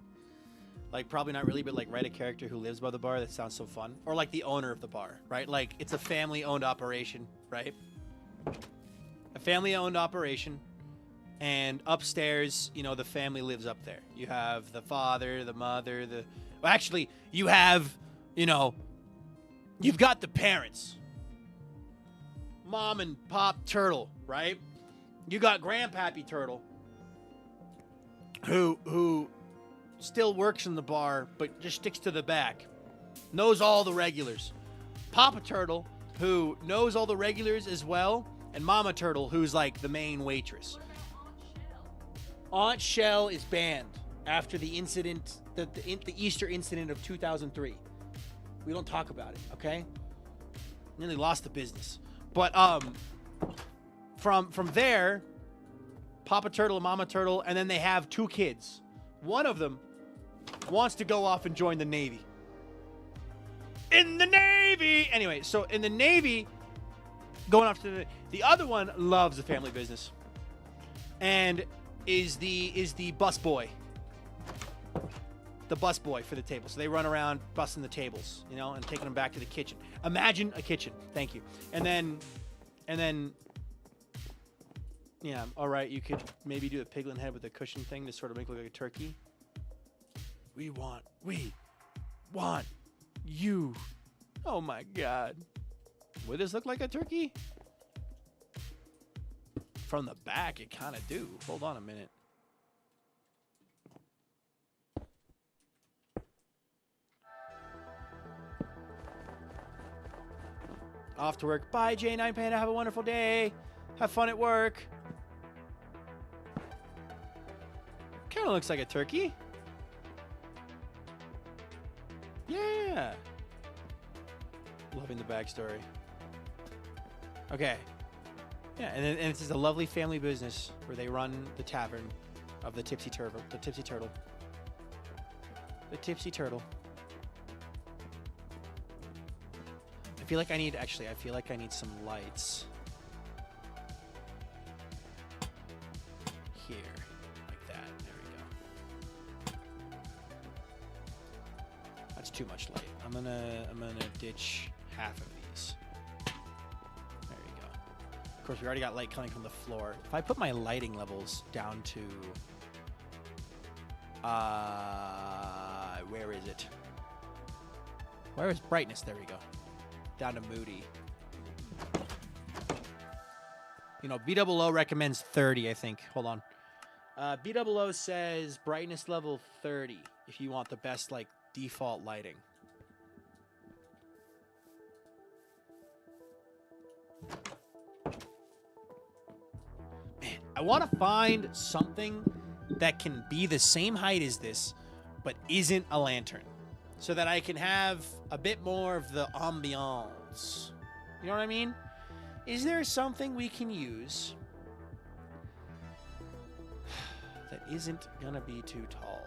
Like, probably not really, but like write a character who lives by the bar. That sounds so fun. Or like the owner of the bar, right? Like it's a family-owned operation, right? A family-owned operation. And upstairs, you know, the family lives up there. You have the father, the mother, well, actually, you have, you know, you've got the parents. Mom and Pop Turtle, right? You got Grandpappy Turtle, who still works in the bar, but just sticks to the back. Knows all the regulars. Papa Turtle, who knows all the regulars as well. And Mama Turtle, who's like the main waitress. Aunt Shell is banned after the incident, the Easter incident of 2003. We don't talk about it, okay? Nearly lost the business. But from there, Papa Turtle and Mama Turtle, and then they have 2 kids. One of them wants to go off and join the Navy. In the Navy! Anyway, so in the Navy, going off to the other one loves the family business. And is the bus boy. The bus boy for the table. So they run around busting the tables, you know, and taking them back to the kitchen. Imagine a kitchen. Thank you. And then yeah, all right, you could maybe do the piglet head with the cushion thing to sort of make it look like a turkey. We want you. Oh my god. Would this look like a turkey? From the back, it kind of do. Hold on a minute. Off to work. Bye, J9 Panda. Have a wonderful day. Have fun at work. Kind of looks like a turkey. Yeah. Loving the backstory. Okay. Yeah, and it's just a lovely family business where they run the tavern of the Tipsy Turtle. The Tipsy Turtle. The Tipsy Turtle. I feel like I need some lights. Here. Like that. There we go. That's too much light. I'm gonna ditch half of these. Of course, we already got light coming from the floor. If I put my lighting levels down to... where is it? Where is brightness? There we go. Down to moody. You know, BOO recommends 30, I think. Hold on. BOO says brightness level 30 if you want the best, like, default lighting. I want to find something that can be the same height as this, but isn't a lantern. So that I can have a bit more of the ambiance. You know what I mean? Is there something we can use that isn't going to be too tall?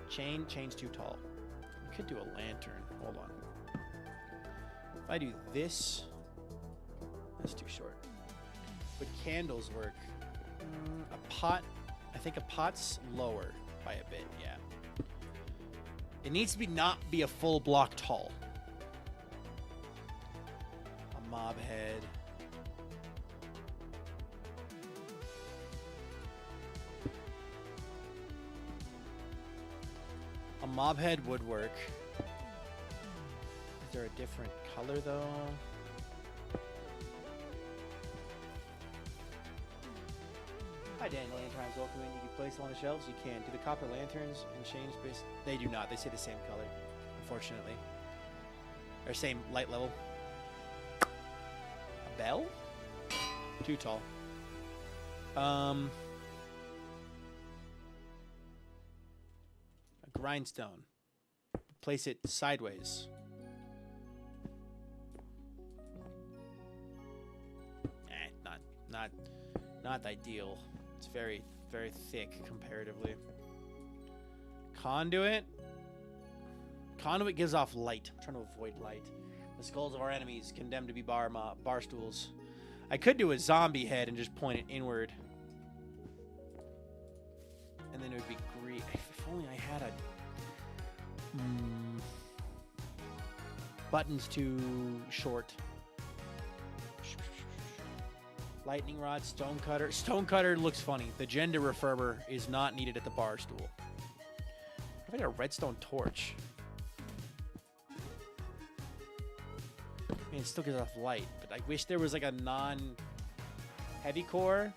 Chain's too tall. We could do a lantern. Hold on. If I do this... That's too short. Would candles work? A pot. I think a pot's lower by a bit, yeah. It needs to not be a full block tall. A mob head. A mob head would work. Is there a different color though? Hi, Daniel. Lanterns welcome in. You can place them on the shelves. You can. Do the copper lanterns and change base? They do not. They stay the same color, unfortunately. Or same light level. A bell? Too tall. A grindstone. Place it sideways. Not ideal. It's very, very thick comparatively. Conduit. Conduit gives off light. I'm trying to avoid light. The skulls of our enemies condemned to be bar stools. I could do a zombie head and just point it inward. Buttons too short. Lightning rod, stone cutter. Stone cutter looks funny. The gender referber is not needed at the bar stool. I got a redstone torch. I mean, it still gives off light, but I wish there was like a non-heavy core.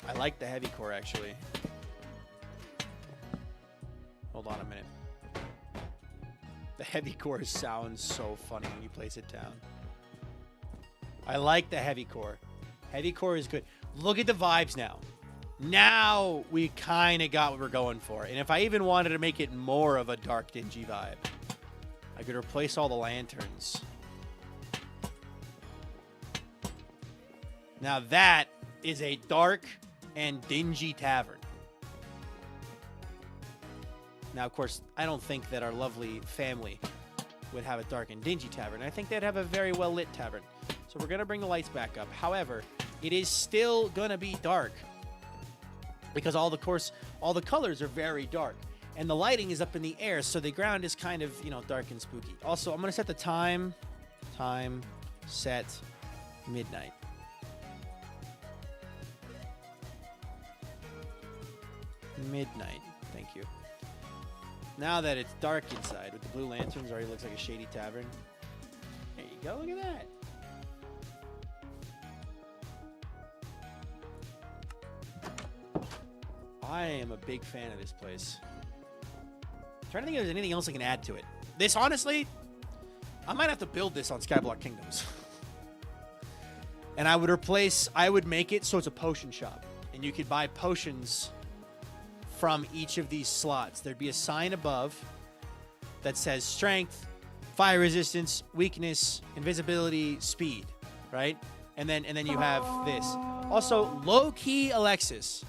I like the heavy core, actually. Hold on a minute. The heavy core sounds so funny when you place it down. I like the heavy core. Heavy core is good. Look at the vibes now. Now we kind of got what we're going for. And if I even wanted to make it more of a dark, dingy vibe, I could replace all the lanterns. Now that is a dark and dingy tavern. Now, of course, I don't think that our lovely family would have a dark and dingy tavern. I think they'd have a very well-lit tavern. So we're going to bring the lights back up. However, it is still going to be dark because all the colors are very dark. And the lighting is up in the air, so the ground is kind of, dark and spooky. Also, I'm going to set the time. Time set midnight. Midnight. Thank you. Now that it's dark inside with the blue lanterns, already looks like a shady tavern. There you go. Look at that. I am a big fan of this place. I'm trying to think if there's anything else I can add to it. This, honestly, I might have to build this on Skyblock Kingdoms. And I would make it so it's a potion shop. And you could buy potions from each of these slots. There'd be a sign above that says strength, fire resistance, weakness, invisibility, speed, right? And then you have this. Also, low-key Alexis.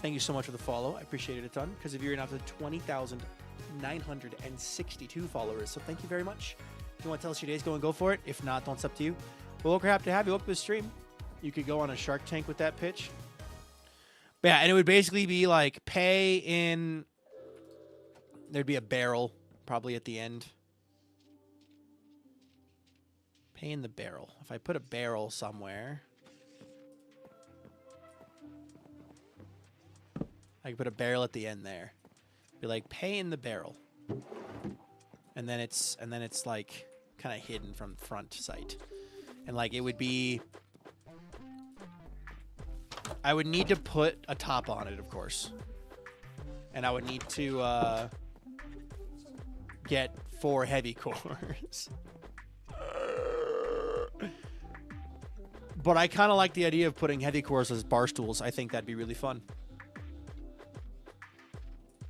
Thank you so much for the follow. I appreciate it a ton because of you're now to 20,962 followers. So thank you very much. If you want to tell us your day's going, go for it. If not, don't, it's up to you. But we're happy to have you up to the stream. You could go on a Shark Tank with that pitch. But yeah, and it would basically be like pay in. There'd be a barrel probably at the end. Pay in the barrel. If I put a barrel somewhere, I could put a barrel at the end there. Be like pay in the barrel, and then it's like kind of hidden from front sight, and like it would be. I would need to put a top on it, of course. And I would need to get 4 heavy cores. But I kind of like the idea of putting heavy cores as bar stools. I think that'd be really fun.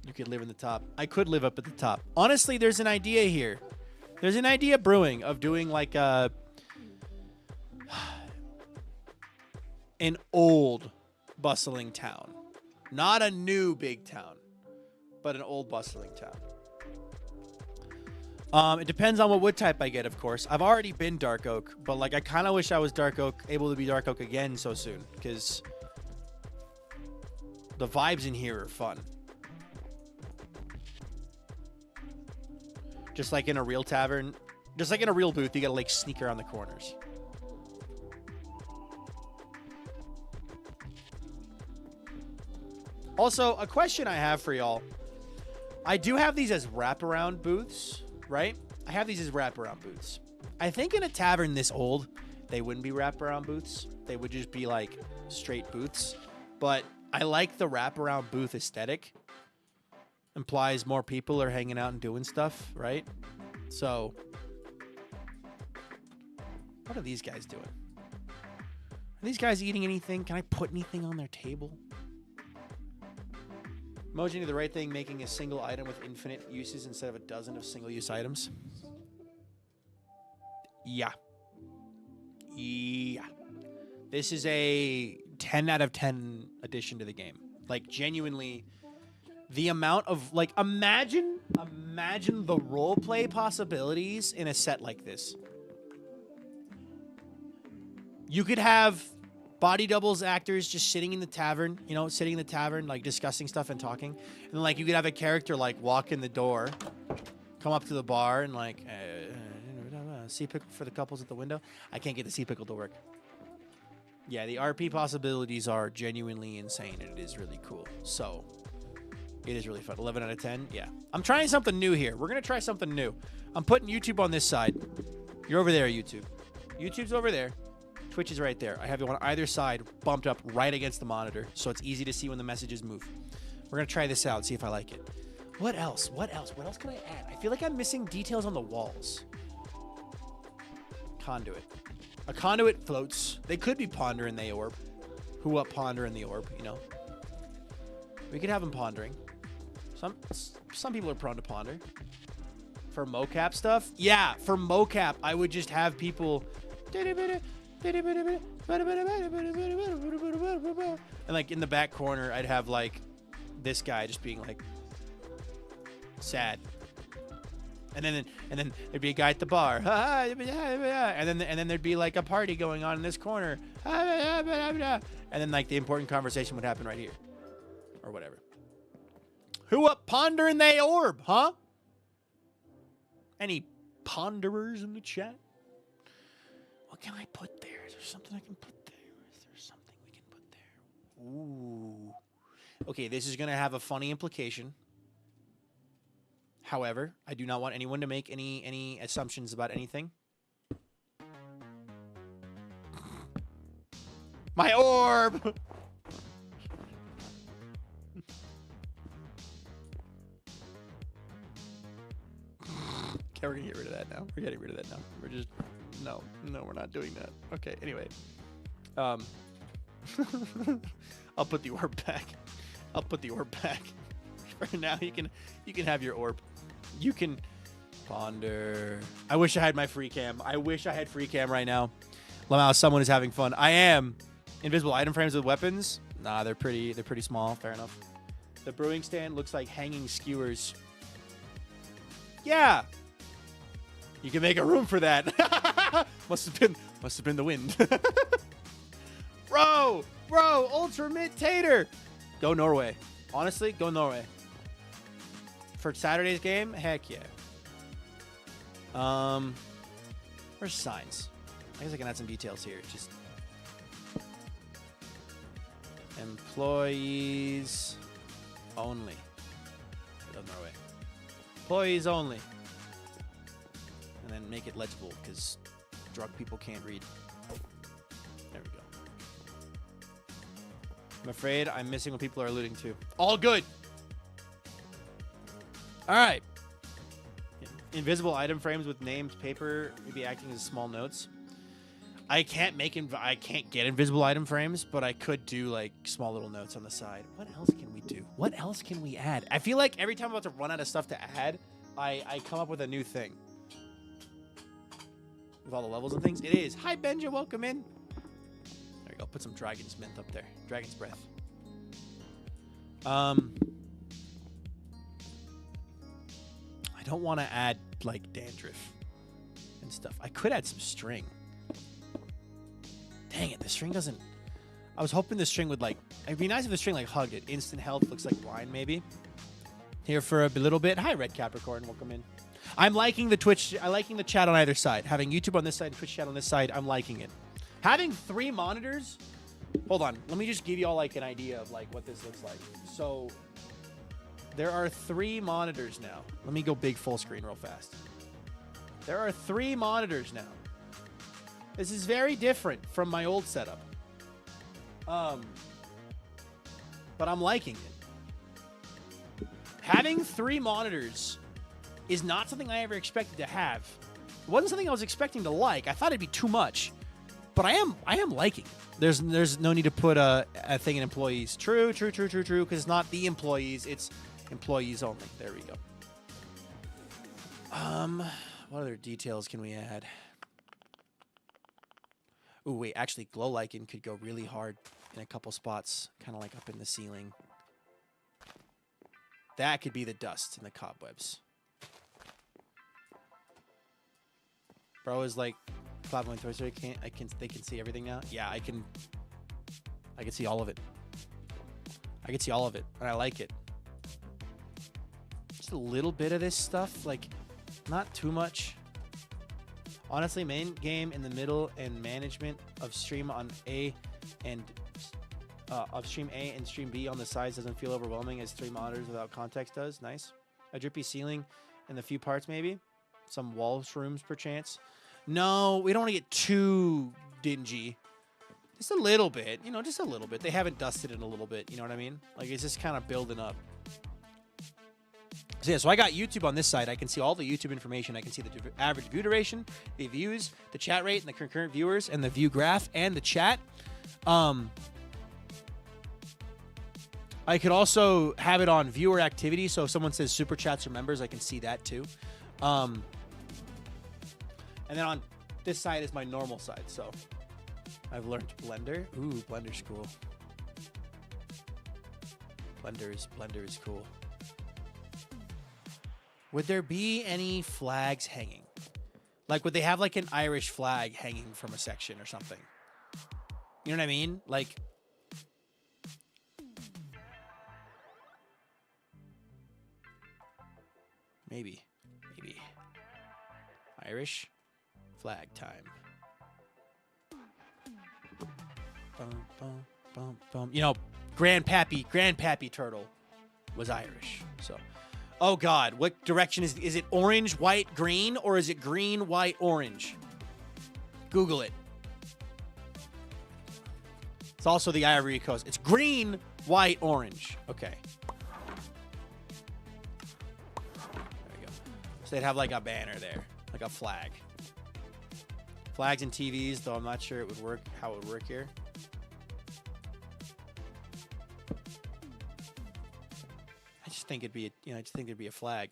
You could live in the top. I could live up at the top. Honestly, there's an idea here. There's an idea brewing of doing like an old bustling town. Not a new big town, but an old bustling town. It depends on what wood type I get, of course. I've already been Dark Oak, but like I kind of wish I was able to be Dark Oak again so soon, because the vibes in here are fun. Just like in a real tavern, just like in a real booth, you gotta like sneak around the corners. Also, a question I have for y'all. I do have these as wraparound booths, right? I have these as wraparound booths. I think in a tavern this old, they wouldn't be wraparound booths. They would just be like straight booths. But I like the wraparound booth aesthetic. Implies more people are hanging out and doing stuff, right? So, what are these guys doing? Are these guys eating anything? Can I put anything on their table? Emoji did the right thing, making a single item with infinite uses instead of a dozen of single-use items. Yeah. Yeah. This is a 10 out of 10 addition to the game. Like, genuinely, the amount of, like, imagine the roleplay possibilities in a set like this. You could have body doubles actors just sitting in the tavern, you know, sitting in the tavern, like discussing stuff and talking. And then, like, you could have a character like walk in the door, come up to the bar, and like, sea pickle for the couples at the window. I can't get the sea pickle to work. Yeah, the RP possibilities are genuinely insane, and it is really cool. So, it is really fun. 11 out of 10. Yeah, I'm trying something new here. We're gonna try something new. I'm putting YouTube on this side. You're over there, YouTube. YouTube's over there. Twitch is right there. I have you on either side bumped up right against the monitor, so it's easy to see when the messages move. We're going to try this out, see if I like it. What else? What else? What else can I add? I feel like I'm missing details on the walls. Conduit. A conduit floats. They could be ponder in the orb. Who up ponder in the orb, you know? We could have them pondering. Some people are prone to ponder. For mocap stuff? Yeah, for mocap, I would just have people... And like in the back corner, I'd have like this guy just being like sad, and then there'd be a guy at the bar, and then there'd be like a party going on in this corner, and then like the important conversation would happen right here, or whatever. Who up pondering they orb, huh? Any ponderers in the chat? What can I put there? Is there something I can put there? Is there something we can put there? Ooh. Okay, this is going to have a funny implication. However, I do not want anyone to make any assumptions about anything. My orb! Okay, we're going to get rid of that now. We're getting rid of that now. We're just... No, we're not doing that. Okay, anyway. I'll put the orb back. I'll put the orb back. For now, you can have your orb. You can ponder. I wish I had my free cam. I wish I had free cam right now. Lamau, someone is having fun. I am. Invisible item frames with weapons? Nah, they're pretty small. Fair enough. The brewing stand looks like hanging skewers. Yeah. You can make a room for that. must have been the wind. bro, ultra mid tater. Go Norway. Honestly, go Norway. For Saturday's game, heck yeah. Where's signs? I guess I can add some details here. Just employees only. I love Norway. Employees only. And then make it legible because drug people can't read. There we go. I'm afraid I'm missing what people are alluding to. All good. All right. Invisible item frames with named paper maybe acting as small notes. I can't get invisible item frames, but I could do like small little notes on the side. What else can we do? What else can we add? I feel like every time I'm about to run out of stuff to add, I come up with a new thing. With all the levels and things. It is. Hi, Benja. Welcome in. There we go. Put some Dragon's Mint up there. Dragon's Breath. I don't want to add, like, dandruff and stuff. I could add some string. Dang it. The string doesn't... I was hoping the string would, like... It'd be nice if the string, like, hugged it. Instant health looks like wine, maybe. Here for a little bit. Hi, Red Capricorn. Welcome in. I'm liking the Twitch. I'm liking the chat on either side. Having YouTube on this side and Twitch chat on this side, I'm liking it. Having 3 monitors. Hold on. Let me just give you all like an idea of like what this looks like. So there are 3 monitors now. Let me go big full screen real fast. There are 3 monitors now. This is very different from my old setup. But I'm liking it. Having 3 monitors is not something I ever expected to have. It wasn't something I was expecting to like. I thought it'd be too much. But I am liking it. There's no need to put a thing in employees. True, because it's not the employees, it's employees only. There we go. What other details can we add? Ooh, wait, actually glow lichen could go really hard in a couple spots, kind of like up in the ceiling. That could be the dust and the cobwebs. Bro is like 5 Toy Story can't. They can see everything now. Yeah, I can see all of it. I can see all of it, and I like it. Just a little bit of this stuff, like not too much. Honestly, main game in the middle and management of stream on A and of stream A and stream B on the sides doesn't feel overwhelming as 3 monitors without context does. Nice. A drippy ceiling and the few parts maybe. Some wall rooms perchance. No, we don't want to get too dingy. Just a little bit, you know, just a little bit. They haven't dusted it a little bit, you know what I mean? Like, it's just kind of building up. So, yeah, so I got YouTube on this side. I can see all the YouTube information. I can see the average view duration, the views, the chat rate, and the concurrent viewers, and the view graph, and the chat. I could also have it on viewer activity, so if someone says super chats or members, I can see that too. And then on this side is my normal side, so I've learned Blender. Ooh, Blender's cool. Blender is cool. Would there be any flags hanging? Like, would they have like an Irish flag hanging from a section or something? You know what I mean? Like, maybe. Irish flag time. Bum, bum, bum, bum. You know, Grandpappy Turtle was Irish. So, oh God, what direction is it? Orange, white, green, or is it green, white, orange? Google it. It's also the Ivory Coast. It's green, white, orange. Okay. There we go. So they'd have like a banner there, like a flag. Flags and TVs, though I'm not sure it would work. How it would work here. I just think it'd be, I just think it'd be a flag,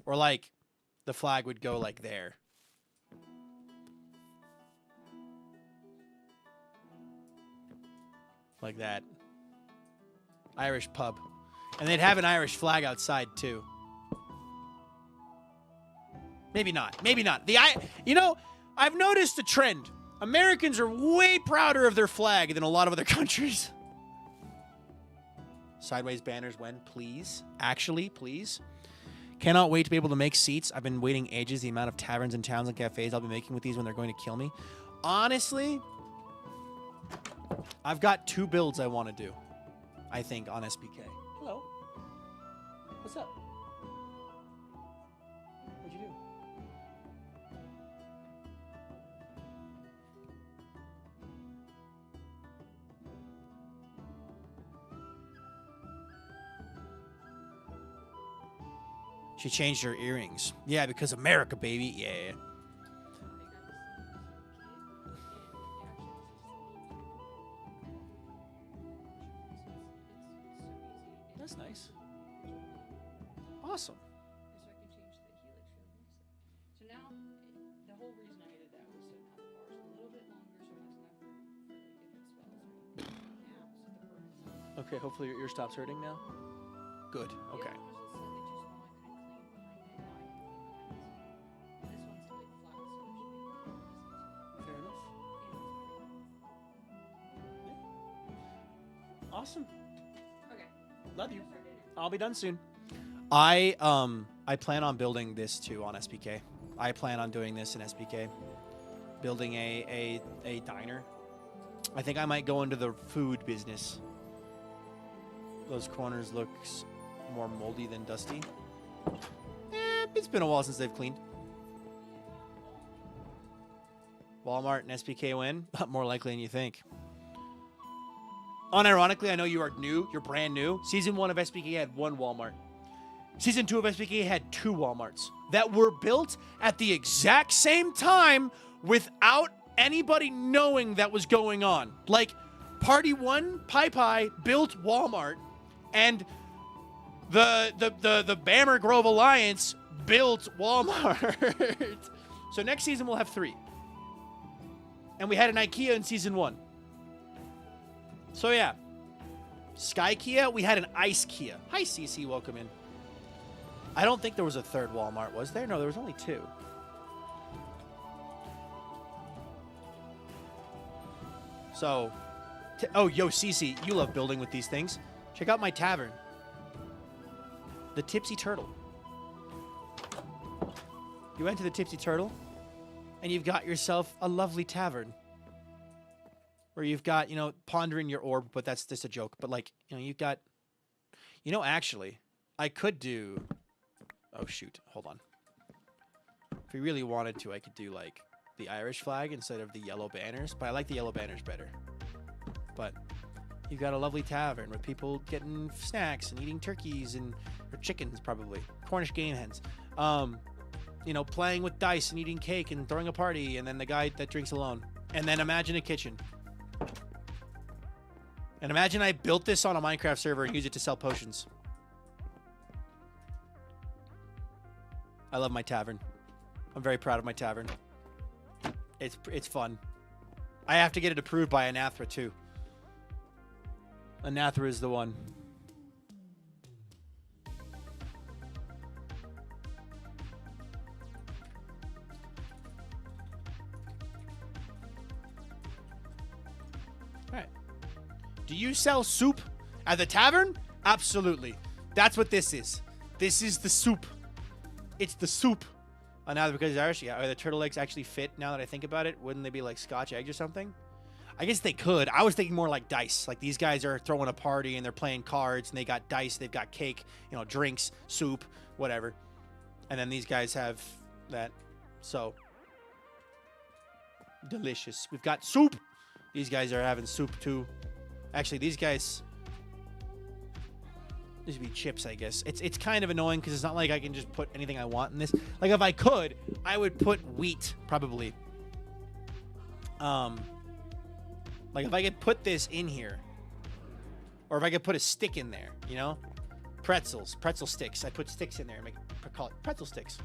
or like the flag would go like there. Like that. Irish pub. And they'd have an Irish flag outside too. Maybe not. Maybe not. I've noticed a trend. Americans are way prouder of their flag than a lot of other countries. Sideways banners when? Please. Actually, please. Cannot wait to be able to make seats. I've been waiting ages. The amount of taverns and towns and cafes I'll be making with these when they're going to kill me. Honestly, I've got 2 builds I want to do, I think, on SBK. Hello. What's up? What'd you do? She changed her earrings. Yeah, because America, baby. Yeah. That's nice. Awesome. So I can change the helix really nice. So now, the whole reason I did that was to have the bars a little bit longer so it has enough for like if it swells right now. So the burn. Okay, hopefully your ear stops hurting now. Good. Okay. Fair enough. Awesome. Okay. Love you. I'll be done soon. I plan on building this too on SPK. I plan on doing this in SPK. Building a diner. I think I might go into the food business. Those corners looks more moldy than dusty. It's been a while since they've cleaned. Walmart and SPK win, but more likely than you think. Unironically, I know you are new. You're brand new. Season 1 of SPK had 1 Walmart. Season 2 of SPK had 2 Walmarts that were built at the exact same time without anybody knowing that was going on. Like, Party 1, Pie built Walmart, and the Bammer Grove Alliance built Walmart. So next season we'll have 3. And we had an IKEA in season 1. So yeah. Sky Kia, we had an Ice Kia. Hi CC, welcome in. I don't think there was a 3rd Walmart, was there? No, there was only 2. So, oh, yo, Cece, you love building with these things. Check out my tavern. The Tipsy Turtle. You went to the Tipsy Turtle, and you've got yourself a lovely tavern. Where you've got, pondering your orb, but that's just a joke. But, like, you've got... actually, I could do... Oh, shoot. Hold on. If we really wanted to, I could do, like, the Irish flag instead of the yellow banners. But I like the yellow banners better. But you've got a lovely tavern with people getting snacks and eating turkeys or chickens, probably. Cornish game hens. Playing with dice and eating cake and throwing a party. And then the guy that drinks alone. And then imagine a kitchen. And imagine I built this on a Minecraft server and use it to sell potions. I love my tavern. I'm very proud of my tavern. It's fun. I have to get it approved by Anathra too. Anathra is the one. All right. Do you sell soup at the tavern? Absolutely. That's what this is. This is the soup. It's the soup. Oh, now because it's Irish, yeah. Are the turtle eggs actually fit now that I think about it? Wouldn't they be like Scotch eggs or something? I guess they could. I was thinking more like dice. Like these guys are throwing a party and they're playing cards and they got dice, they've got cake, drinks, soup, whatever. And then these guys have that. So delicious. We've got soup. These guys are having soup too. Actually, these guys... These would be chips, I guess. It's kind of annoying because it's not like I can just put anything I want in this. Like, if I could, I would put wheat, probably. Like, if I could put this in here. Or if I could put a stick in there, Pretzels. Pretzel sticks. I put sticks in there and call it pretzel sticks.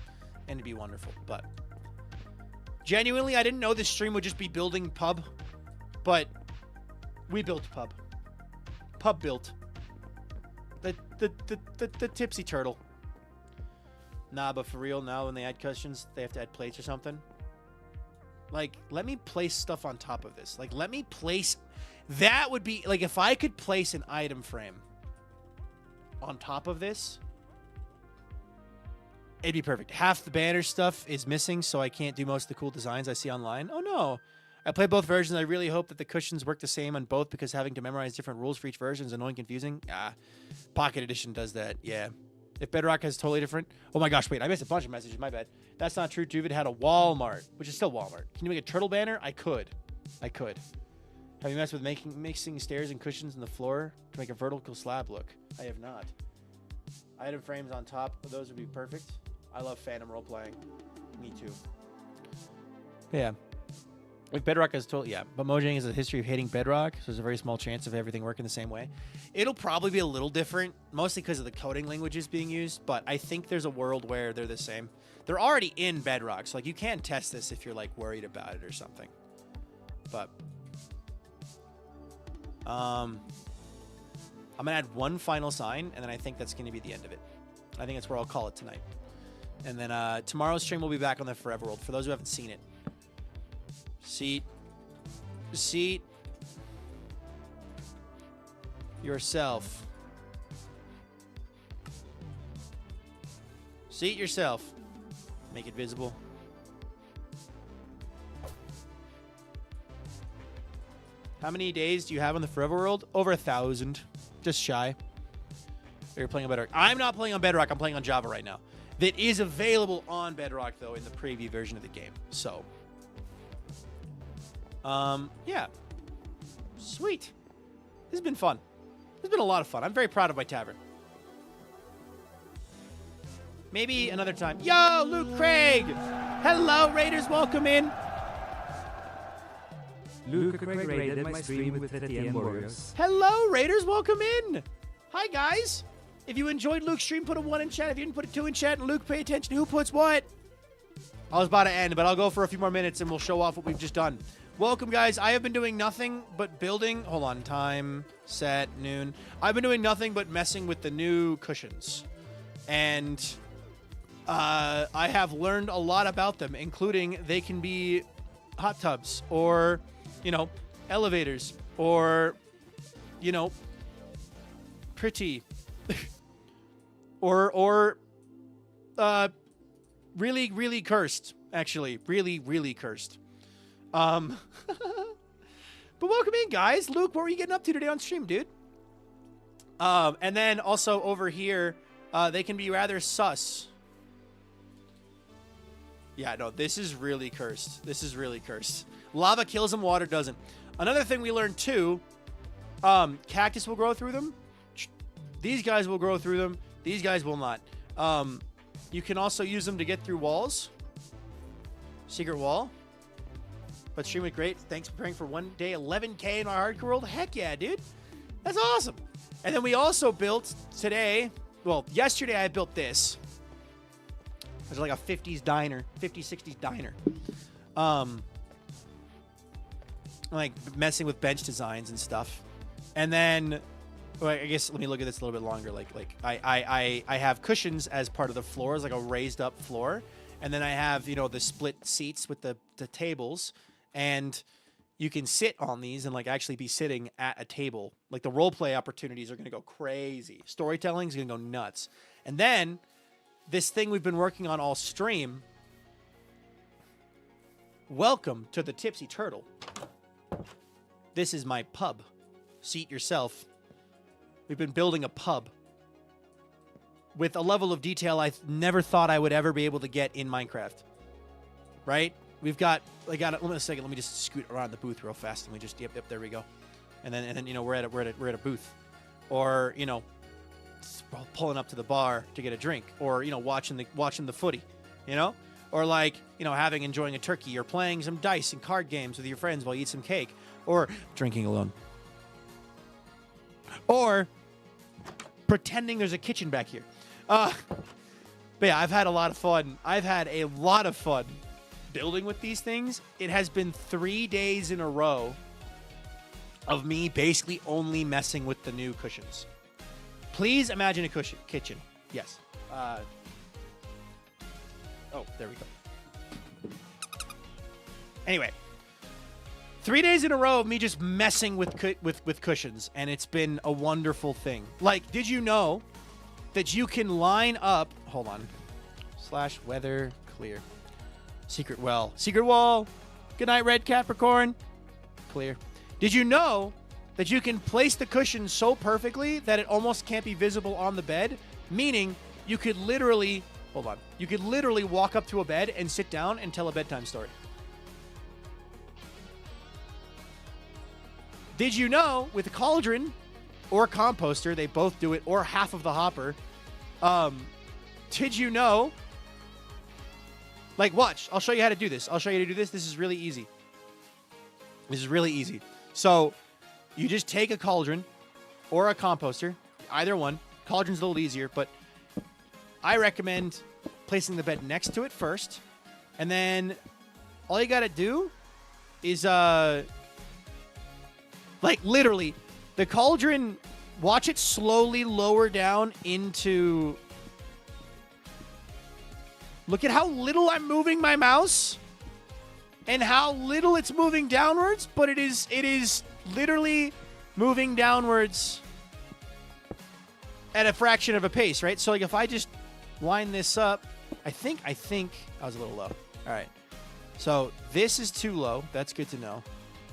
And it'd be wonderful. But genuinely, I didn't know this stream would just be building pub. But we built pub. Pub built. The Tipsy Turtle. Nah, but for real, now when they add cushions, they have to add plates or something. Like, let me place stuff on top of this. Like, let me place... That would be... Like, if I could place an item frame on top of this, it'd be perfect. Half the banner stuff is missing, so I can't do most of the cool designs I see online. Oh, no. I play both versions. I really hope that the cushions work the same on both because having to memorize different rules for each version is annoying and confusing. Pocket Edition does that, yeah. If Bedrock has totally different... Oh my gosh, wait, I missed a bunch of messages, my bad. That's not true. Juvid had a Walmart, which is still Walmart. Can you make a turtle banner? I could. Have you messed with mixing stairs and cushions in the floor to make a vertical slab look? I have not. Item frames on top, those would be perfect. I love Phantom role-playing. Me too. Yeah. If Bedrock is totally, yeah, but Mojang has a history of hating Bedrock, so there's a very small chance of everything working the same way. It'll probably be a little different, mostly because of the coding languages being used, but I think there's a world where they're the same. They're already in Bedrock, so like you can test this if you're like worried about it or something. But I'm gonna add one final sign, and then I think that's gonna be the end of it. I think that's where I'll call it tonight. And then tomorrow's stream will be back on the Forever World for those who haven't seen it. Seat yourself. Seat yourself. Make it visible. How many days do you have on the Forever World? Over 1,000. Just shy. You're playing on Bedrock. I'm not playing on Bedrock. I'm playing on Java right now. That is available on Bedrock, though, in the preview version of the game. So... yeah. Sweet. This has been fun. This has been a lot of fun. I'm very proud of my tavern. Maybe another time. Yo, Luke Craig! Hello, Raiders. Welcome in. Luke Craig raided my stream with the TM Warriors. Hello, Raiders. Welcome in. Hi, guys. If you enjoyed Luke's stream, put a 1 in chat. If you didn't, put a 2 in chat. And Luke, pay attention to who puts what. I was about to end, but I'll go for a few more minutes and we'll show off what we've just done. Welcome, guys. I have been doing nothing but building. Hold on. Time, set, noon. I've been doing nothing but messing with the new cushions. And I have learned a lot about them, including they can be hot tubs or, elevators, or, you know, pretty, or really, really cursed, actually. Really, really cursed. But welcome in, guys. Luke, what were you getting up to today on stream, dude? And then also over here, they can be rather sus. Yeah, no, this is really cursed. This is really cursed. Lava kills them, water doesn't. Another thing we learned too, cactus will grow through them. These guys will grow through them. These guys will not. You can also use them to get through walls. Secret wall. But stream was great. Thanks for praying for one day 11K in my hardcore world. Heck yeah, dude. That's awesome. And then we also built today, well, yesterday I built this. It's like a 50s diner, 50s, 60s diner. Like messing with bench designs and stuff. And then, well, I guess let me look at this a little bit longer. Like I have cushions as part of the floor, as like a raised up floor. And then I have, you know, the split seats with the tables, and you can sit on these and like actually be sitting at a table. Like the role play opportunities are going to go crazy. Storytelling is going to go nuts. And then this thing we've been working on all stream. Welcome to the Tipsy Turtle. This is my pub. Seat yourself. We've been building a pub with a level of detail I never thought I would ever be able to get in Minecraft. Right? We've got, let me a second. Let me just scoot around the booth real fast, and we just, yep, there we go. And then you know, we're at a booth, or you know, pulling up to the bar to get a drink, or you know, watching the footy, you know, or like, you know, enjoying a turkey, or playing some dice and card games with your friends while you eat some cake, or drinking alone, or pretending there's a kitchen back here. But yeah, I've had a lot of fun. Building with these things. It has been 3 days in a row of me basically only messing with the new cushions. Please imagine a kitchen. Yes. Oh, there we go. Anyway, 3 days in a row of me just messing with cushions, and it's been a wonderful thing. Like, did you know that you can line up? Hold on. / weather clear. Secret well. Secret wall. Good night, Red Capricorn. Clear. Did you know that you can place the cushion so perfectly that it almost can't be visible on the bed? Meaning, you could literally, hold on, you could literally walk up to a bed and sit down and tell a bedtime story. Did you know, with a cauldron or a composter, they both do it, or half of the hopper, did you know, like, watch, I'll show you how to do this. This is really easy. So, you just take a cauldron or a composter, either one. Cauldron's a little easier, but I recommend placing the bed next to it first. And then all you got to do is, like, literally, the cauldron, watch it slowly lower down into... Look at how little I'm moving my mouse and how little it's moving downwards, but it is literally moving downwards at a fraction of a pace, right? So like if I just line this up, I think I was a little low. All right. So this is too low. That's good to know.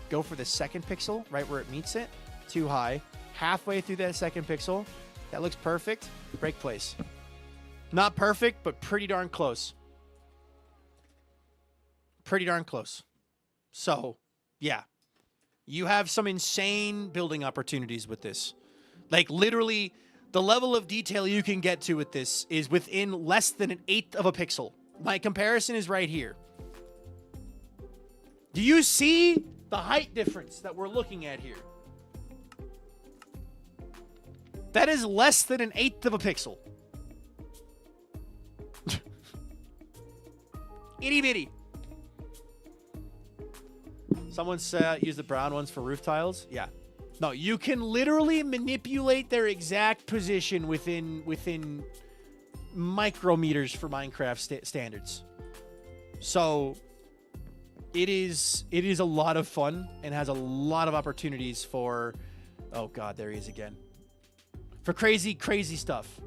Go for the second pixel right where it meets it. Too high. Halfway through that second pixel. That looks perfect. Break place. Not perfect, but pretty darn close. So, yeah. You have some insane building opportunities with this. Like, literally, the level of detail you can get to with this is within less than 1/8 of a pixel. My comparison is right here. Do you see the height difference that we're looking at here? That is less than 1/8 of a pixel. Itty bitty. Someone said use the brown ones for roof tiles. Yeah. No, you can literally manipulate their exact position within micrometers for Minecraft standards. So, it is a lot of fun and has a lot of opportunities for, oh god, there he is again, for crazy stuff.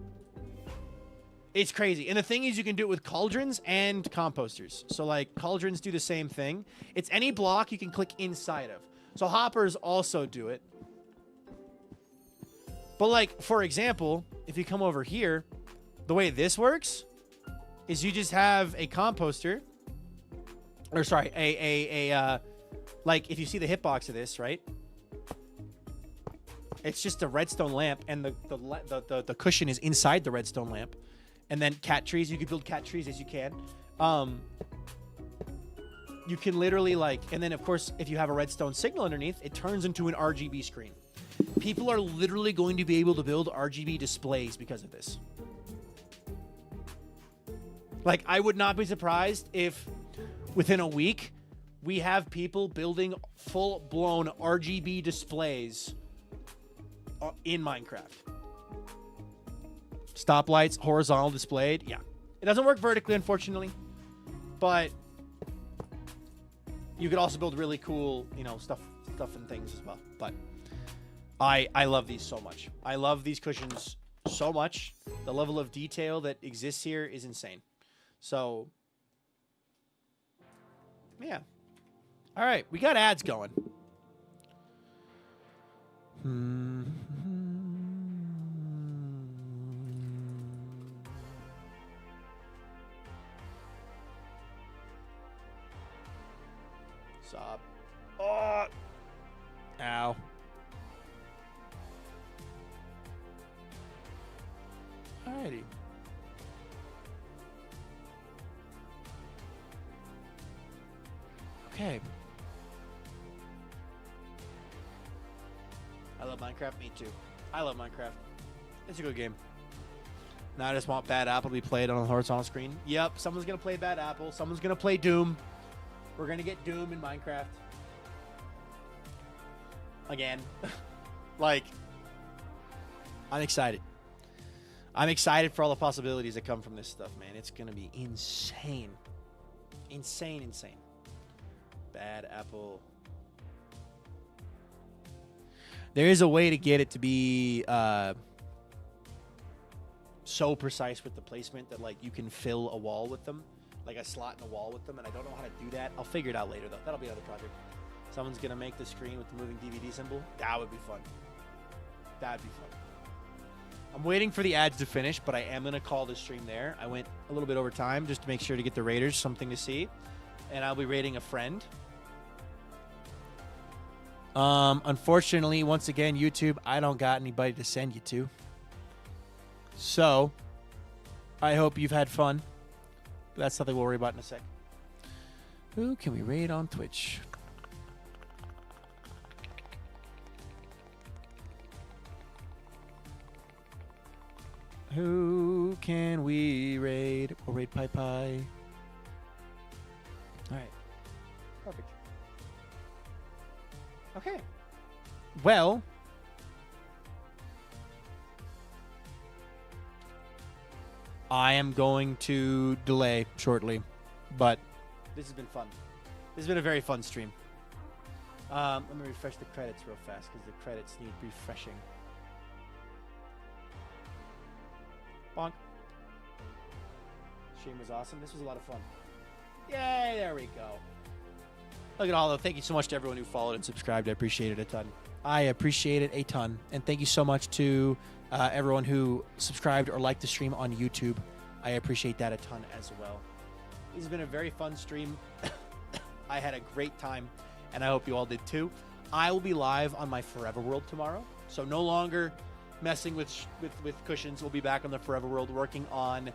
It's crazy. And the thing is, you can do it with cauldrons and composters. So like cauldrons do the same thing. It's any block you can click inside of. So hoppers also do it. But like, for example, if you come over here, the way this works is you just have a composter, or sorry, like if you see the hitbox of this, right? It's just a redstone lamp, and the cushion is inside the redstone lamp. And then cat trees, you can build cat trees as you can. You can literally like, and then of course, if you have a redstone signal underneath, it turns into an RGB screen. People are literally going to be able to build RGB displays because of this. Like, I would not be surprised if within a week, we have people building full-blown RGB displays in Minecraft. Stoplights, horizontal displayed. Yeah. It doesn't work vertically, unfortunately. But you could also build really cool, you know, stuff and things as well. But I love these so much. I love these cushions so much. The level of detail that exists here is insane. So, yeah. All right. We got ads going. Stop. Oh! Ow. Alrighty. Okay. I love Minecraft. Me too. I love Minecraft. It's a good game. Now I just want Bad Apple to be played on a horizontal screen. Yep, someone's going to play Bad Apple. Someone's going to play Doom. We're going to get Doom in Minecraft. Again. Like, I'm excited. I'm excited for all the possibilities that come from this stuff, man. It's going to be insane. Insane. Bad Apple. There is a way to get it to be so precise with the placement that, like, you can fill a wall with them. Like a slot in a wall with them, and I don't know how to do that. I'll figure it out later, though. That'll be another project. Someone's going to make the screen with the moving DVD symbol. That would be fun. That'd be fun. I'm waiting for the ads to finish, but I am going to call this stream there. I went a little bit over time just to make sure to get the raiders something to see. And I'll be raiding a friend. Unfortunately, once again, YouTube, I don't got anybody to send you to. So, I hope you've had fun. But that's something we'll worry about in a sec. Who can we raid on Twitch? Who can we raid? We'll raid Pi Pi. All right. Perfect. Okay. Well, I am going to delay shortly, but this has been fun. This has been a very fun stream. Let me refresh the credits real fast because the credits need refreshing. Bonk. Stream was awesome. This was a lot of fun. Yay, there we go. Look at all that. Thank you so much to everyone who followed and subscribed. I appreciate it a ton. I appreciate it a ton. And thank you so much to everyone who subscribed or liked the stream on YouTube. I appreciate that a ton as well. This has been a very fun stream. I had a great time, and I hope you all did too. I will be live on my Forever World tomorrow, so no longer messing with cushions. We'll be back on the Forever World working on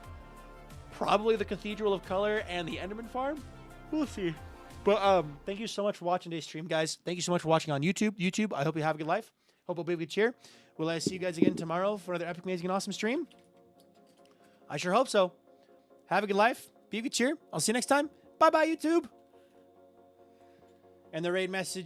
probably the Cathedral of Color and the Enderman Farm. We'll see. But thank you so much for watching today's stream, guys. Thank you so much for watching on YouTube. I hope you have a good life. Hope I'll be able to cheer. Will I see you guys again tomorrow for another epic, amazing, and awesome stream? I sure hope so. Have a good life. Be a good cheer. I'll see you next time. Bye-bye, YouTube. And the raid message.